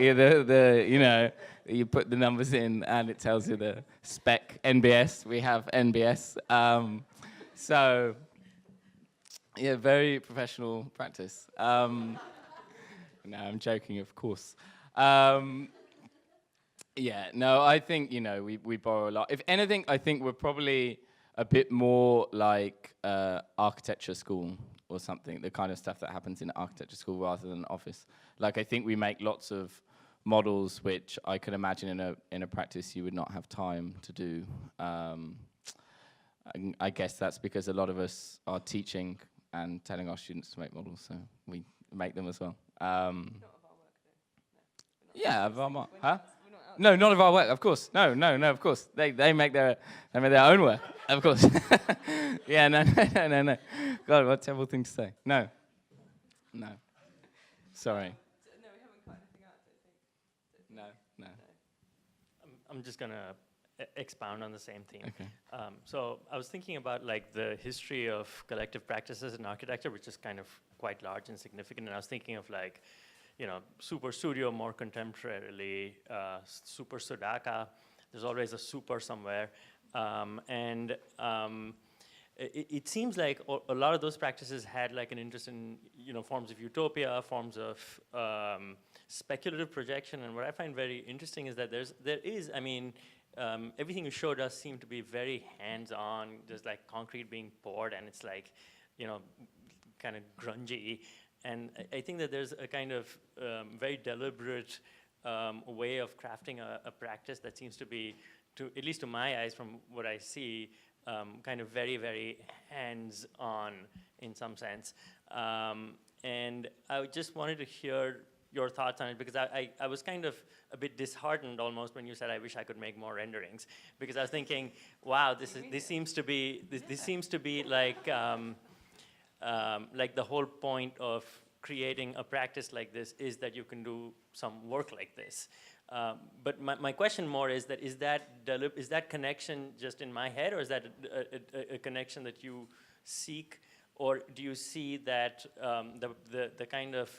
you put the numbers in and it tells you the spec. NBS. We have NBS. So yeah, very professional practice. No, I'm joking, of course. Yeah, no, I think we borrow a lot. If anything, I think we're probably a bit more like architecture school or something, the kind of stuff that happens in architecture school rather than office. Like, I think we make lots of models which I could imagine in a practice you would not have time to do. I guess that's because a lot of us are teaching and telling our students to make models, so we make them as well. Not of our work, though. Yeah, huh? No, not of our work, of course. No, of course. They make their own work, of course. Yeah, no. God, what a terrible thing to say. No. Sorry. No, we haven't cut anything out, I think. No. I'm just gonna expound on the same theme. Okay. So I was thinking about like the history of collective practices in architecture, which is kind of quite large and significant. And I was thinking of like, Super Studio more contemporarily, Super Sudaka. There's always a super somewhere, it seems like a lot of those practices had like an interest in forms of utopia, forms of speculative projection. And what I find very interesting is that there is, everything you showed us seemed to be very hands-on. There's like concrete being poured, and it's like, kind of grungy. And I think that there's a kind of very deliberate way of crafting a practice that seems to be, at least to my eyes, from what I see, kind of very, very hands-on in some sense. And I just wanted to hear your thoughts on it, because I was kind of a bit disheartened almost when you said, I wish I could make more renderings, because I was thinking, wow, this seems to be like the whole point of creating a practice like this is that you can do some work like this. But my question more is that connection just in my head, or is that a connection that you seek, or do you see that the kind of,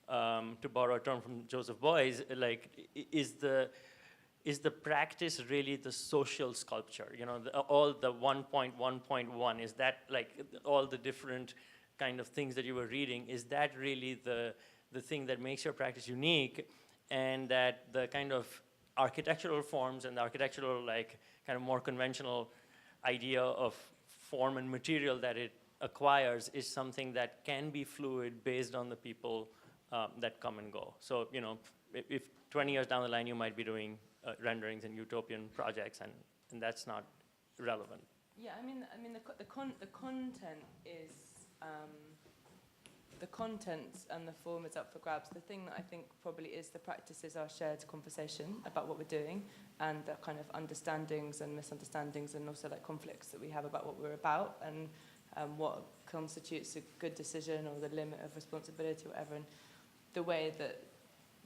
to borrow a term from Joseph Beuys, like is the practice really the social sculpture? All the 1.1.1, is that like all the different kind of things that you were reading, is that really the thing that makes your practice unique? And that the kind of architectural forms and the architectural, like, kind of more conventional idea of form and material that it acquires is something that can be fluid based on the people that come and go. So, if 20 years down the line you might be doing renderings and utopian projects, and that's not relevant. Yeah, the content is. The content and the form is up for grabs. The thing that I think probably is the practice is our shared conversation about what we're doing, and the kind of understandings and misunderstandings, and also like conflicts that we have about what we're about, and what constitutes a good decision or the limit of responsibility or whatever, and the way that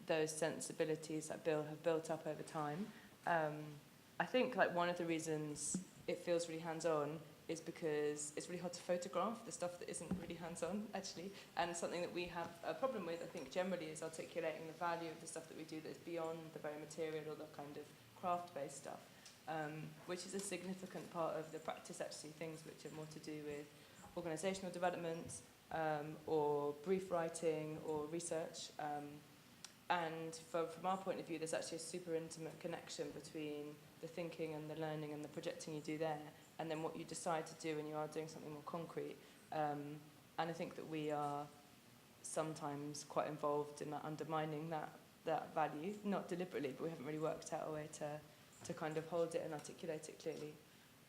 those sensibilities that have built up over time. I think like one of the reasons it feels really hands-on is because it's really hard to photograph the stuff that isn't really hands-on, actually. And something that we have a problem with, I think, generally, is articulating the value of the stuff that we do that's beyond the very material or the kind of craft-based stuff, which is a significant part of the practice, actually, things which are more to do with organizational development, or brief writing, or research. And from our point of view, there's actually a super intimate connection between the thinking and the learning and the projecting you do there, and then what you decide to do when you are doing something more concrete. And I think that we are sometimes quite involved in undermining that value, not deliberately, but we haven't really worked out a way to kind of hold it and articulate it clearly.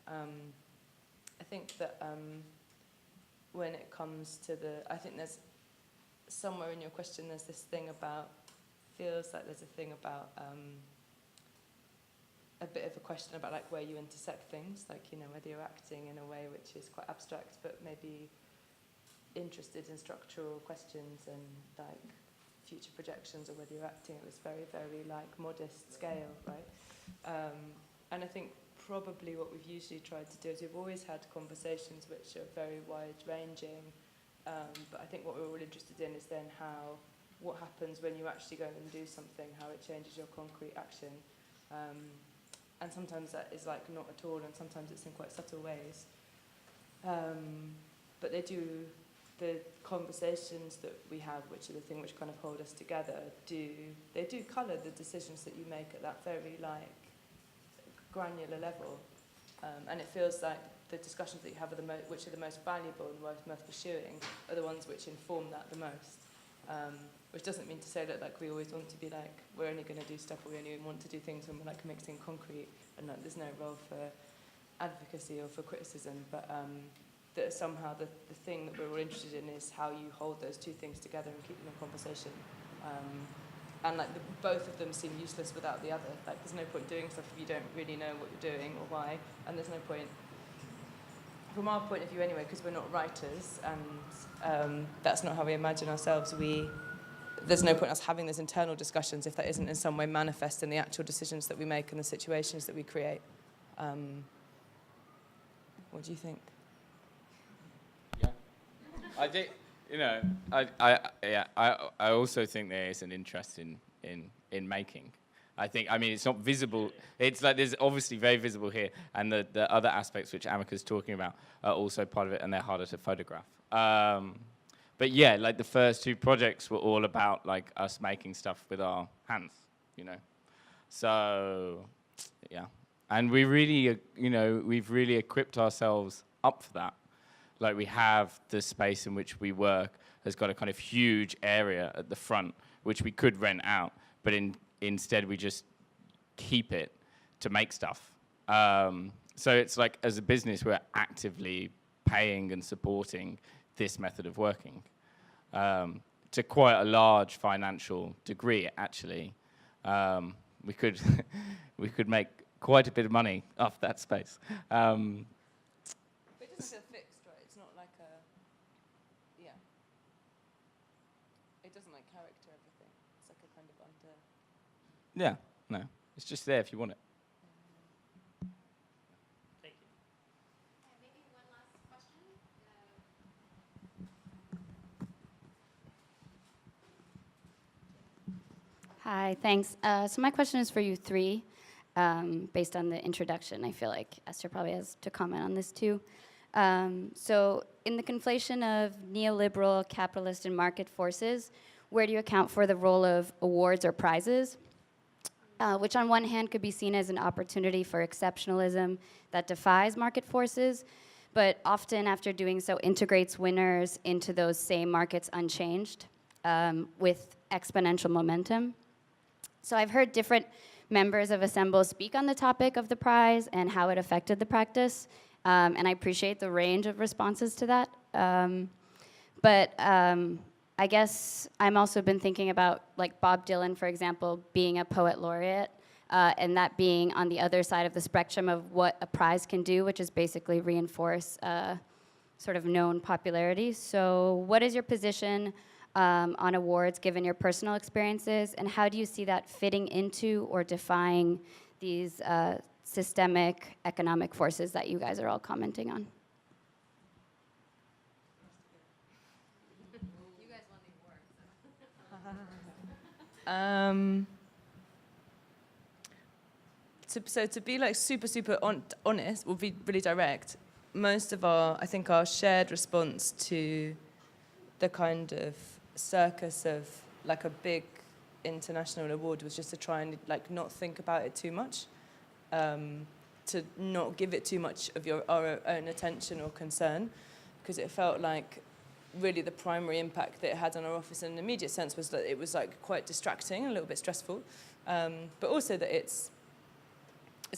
I think that when it comes to I think there's somewhere in your question, there's this thing about, feels like there's a thing about a bit of a question about like where you intersect things, like, whether you're acting in a way which is quite abstract, but maybe interested in structural questions and like future projections, or whether you're acting at this very, very like modest scale, right? And I think probably what we've usually tried to do is we've always had conversations which are very wide-ranging, but I think what we're all interested in is then what happens when you actually go and do something, how it changes your concrete action. And sometimes that is like not at all, and sometimes it's in quite subtle ways. But the conversations that we have, which are the thing which kind of hold us together, they do colour the decisions that you make at that very like granular level. And it feels like the discussions that you have are which are the most valuable and worth pursuing are the ones which inform that the most. Which doesn't mean to say that like we always want to be like, we're only going to do stuff, or we only want to do things when we're like mixing concrete, and like, there's no role for advocacy or for criticism, but that somehow the thing that we're all interested in is how you hold those two things together and keep them in conversation. and like both of them seem useless without the other. Like there's no point doing stuff if you don't really know what you're doing or why, and there's no point, from our point of view anyway, because we're not writers, and that's not how we imagine ourselves. There's no point us having those internal discussions if that isn't in some way manifest in the actual decisions that we make and the situations that we create. What do you think? Yeah, I think, you know, I also think there is an interest in making. I mean, it's not visible. It's like there's obviously very visible here, and the other aspects which Amika's talking about are also part of it, and they're harder to photograph. But yeah, like the first two projects were all about like us making stuff with our hands, you know. So yeah, and we really, you know, we've really equipped ourselves up for that. Like we have the space in which we work has got a kind of huge area at the front, which we could rent out, but instead we just keep it to make stuff. So it's like, as a business, we're actively paying and supporting this method of working to quite a large financial degree, actually. We could we could make quite a bit of money off that space. But it doesn't feel fixed, right? It's not like a, yeah. It doesn't like character everything. It's like a kind of under. Yeah, no, it's just there if you want it. Thank you. Maybe one last question. Hi, thanks. So my question is for you three, based on the introduction. I feel like Esther probably has to comment on this too. So in the conflation of neoliberal, capitalist, and market forces, where do you account for the role of awards or prizes? Which on one hand could be seen as an opportunity for exceptionalism that defies market forces, but often after doing so integrates winners into those same markets unchanged with exponential momentum. So I've heard different members of Assemble speak on the topic of the prize and how it affected the practice, and I appreciate the range of responses to that. But I guess I'm also been thinking about like Bob Dylan, for example, being a poet laureate, and that being on the other side of the spectrum of what a prize can do, which is basically reinforce sort of known popularity. So what is your position on awards given your personal experiences, and how do you see that fitting into or defying these systemic economic forces that you guys are all commenting on? So to be like super honest, or be really direct, most of our shared response to the kind of circus of like a big international award was just to try and like not think about it too much, to not give it too much of our own attention or concern, because it felt like really the primary impact that it had on our office in an immediate sense was that it was like quite distracting, a little bit stressful, but also that it's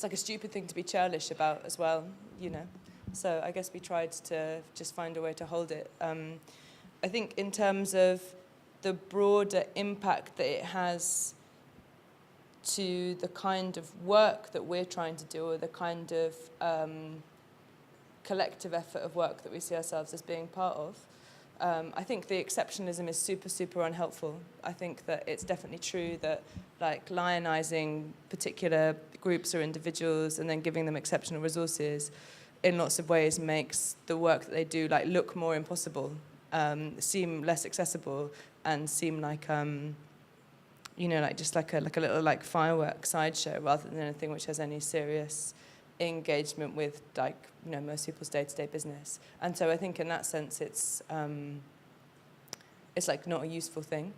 like a stupid thing to be churlish about as well, you know. So I guess we tried to just find a way to hold it. I think in terms of the broader impact that it has to the kind of work that we're trying to do, or the kind of collective effort of work that we see ourselves as being part of, I think the exceptionalism is super unhelpful. I think that it's definitely true that like lionizing particular groups or individuals and then giving them exceptional resources in lots of ways makes the work that they do like look more impossible, seem less accessible, and seem like you know, like just like a little like firework sideshow rather than anything which has any serious engagement with like, you know, most people's day-to-day business. And so I think in that sense it's like not a useful thing.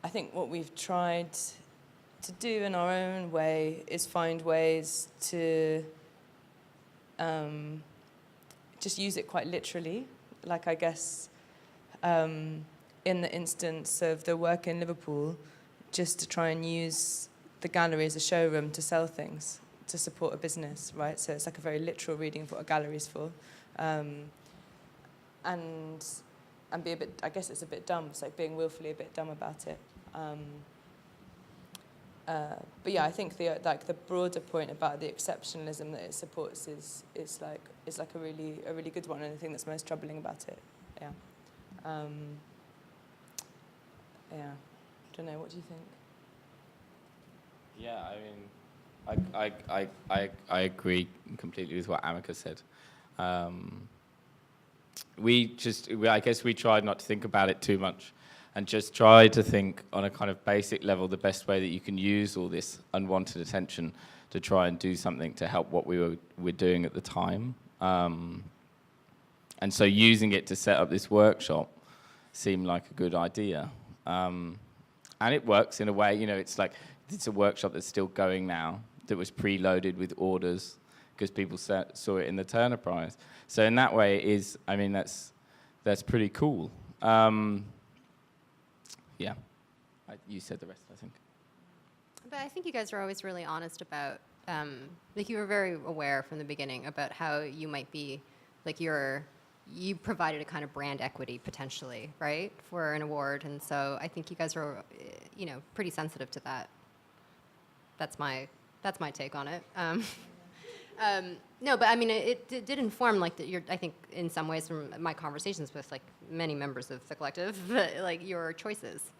I think what we've tried to do in our own way is find ways to just use it quite literally. Like I guess in the instance of the work in Liverpool, just to try and use the gallery as a showroom to sell things, to support a business, right? So it's like a very literal reading of what a gallery is for. And be a bit, I guess it's a bit dumb, it's like being willfully a bit dumb about it. But yeah, I think the broader point about the exceptionalism that it supports is like a really good one, and the thing that's most troubling about it. Yeah. Yeah. Don't know. What do you think? Yeah, I mean, I agree completely with what Amika said. I guess we tried not to think about it too much, and just try to think on a kind of basic level the best way that you can use all this unwanted attention to try and do something to help what we were doing at the time. And so using it to set up this workshop seemed like a good idea. And it works in a way, it's a workshop that's still going now, that was preloaded with orders because people saw it in the Turner Prize. So in that way, that's pretty cool. Yeah, you said the rest, I think. But I think you guys are always really honest about, you were very aware from the beginning about how you might be, you provided a kind of brand equity potentially, right, for an award, and so I think you guys are, pretty sensitive to that. That's my take on it. No, but I mean, it did inform I think in some ways from my conversations with many members of the collective, your choices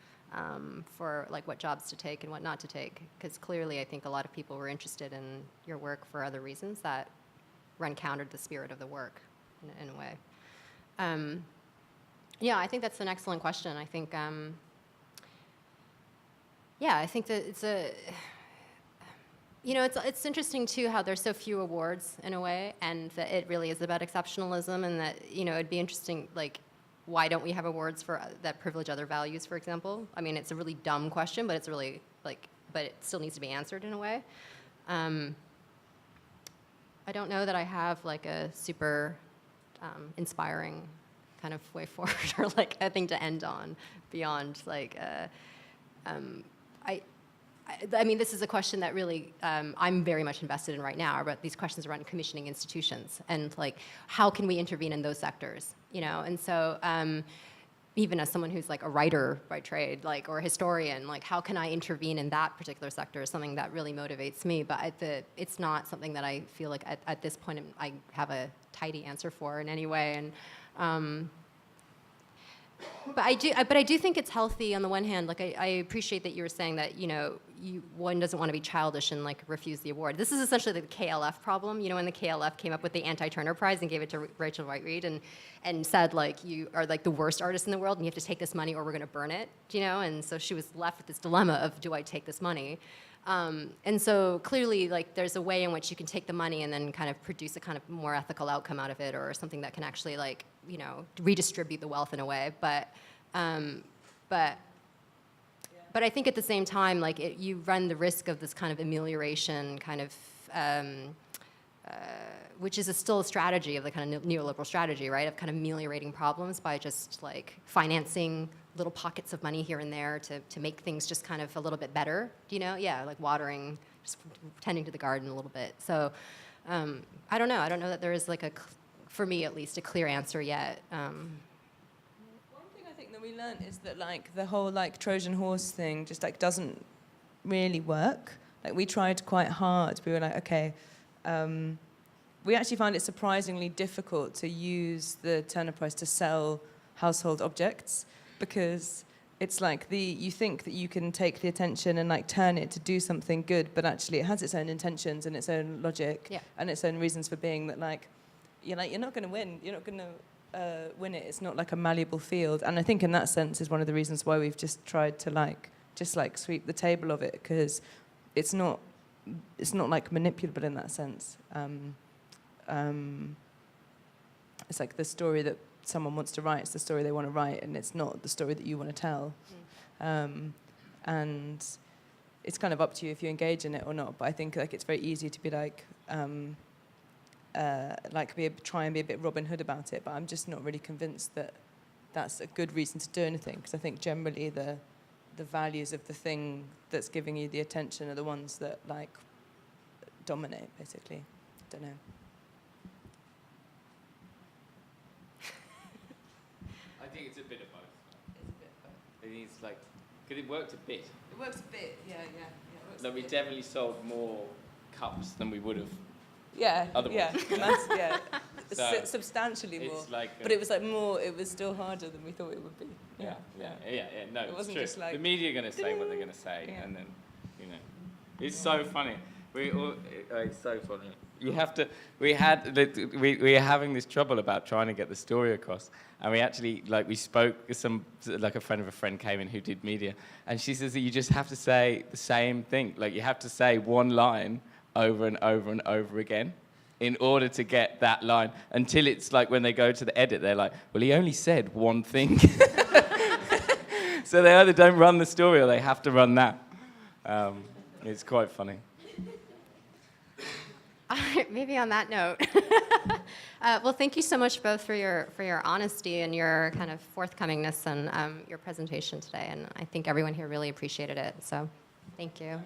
for what jobs to take and what not to take, because clearly I think a lot of people were interested in your work for other reasons that run counter to the spirit of the work in a way. Yeah, I think that's an excellent question. I think, I think that it's interesting too how there's so few awards in a way, and that it really is about exceptionalism, and that it'd be interesting why don't we have awards for that privilege other values, for example? I mean, it's a really dumb question, but it's really but it still needs to be answered in a way. I don't know that I have a super inspiring kind of way forward or a thing to end on beyond I mean, this is a question that really I'm very much invested in right now, but these questions around commissioning institutions and how can we intervene in those sectors, And so even as someone who's a writer by trade, or a historian, how can I intervene in that particular sector is something that really motivates me. But it's not something that I feel at this point I have a tidy answer for in any way. And but I do think it's healthy on the one hand. I appreciate that you were saying that one doesn't want to be childish and refuse the award. This is essentially the KLF problem. When the KLF came up with the anti-Turner Prize and gave it to Rachel White-Reed and said you are the worst artist in the world and you have to take this money or we're going to burn it. And so she was left with this dilemma of, do I take this money? And so clearly, there's a way in which you can take the money and then kind of produce a kind of more ethical outcome out of it, or something that can actually, redistribute the wealth in a way. But I think at the same time, you run the risk of this kind of amelioration, kind of, which is still a strategy of the kind of neoliberal strategy, right? Of kind of ameliorating problems by just financing little pockets of money here and there to make things just kind of a little bit better, Yeah, watering, just tending to the garden a little bit. So I don't know. I don't know that there is for me at least, a clear answer yet. One thing I think that we learned is that the whole Trojan horse thing just doesn't really work. We tried quite hard. We were okay. We actually find it surprisingly difficult to use the Turner Prize to sell household objects, because it's you think that you can take the attention and turn it to do something good, but actually it has its own intentions and its own logic and its own reasons for being that you're not going to win. You're not going to win it. It's not a malleable field. And I think in that sense is one of the reasons why we've just tried to sweep the table of it, because it's not manipulable in that sense. It's the story that someone wants to write, it's the story they want to write, and it's not the story that you want to tell. And it's kind of up to you if you engage in it or not. But I think it's very easy to be try and be a bit Robin Hood about it. But I'm just not really convinced that that's a good reason to do anything, because I think generally the values of the thing that's giving you the attention are the ones that dominate, basically. Don't know. I think it's a bit of both. It's a bit of both. I think it's because it worked a bit. It works a bit, yeah. It works that we definitely sold more cups than we would have. Yeah, Otherwise. yeah, So, substantially more. it's like But it was like more. It was still harder than we thought it would be. yeah. No, It it's wasn't true. just like, the media are going to say what they're going to say, Yeah. and then, it's so funny. It's so funny. You have to. We were having this trouble about trying to get the story across, and we actually we spoke. A friend of a friend came in who did media, and she says that you just have to say the same thing. Like you have to say one line over and over and over again in order to get that line, until it's like when they go to the edit, they're like, well, he only said one thing. So they either don't run the story or they have to run that. It's quite funny. Maybe on that note. Well, thank you so much both for your honesty and your kind of forthcomingness and your presentation today. And I think everyone here really appreciated it. So thank you.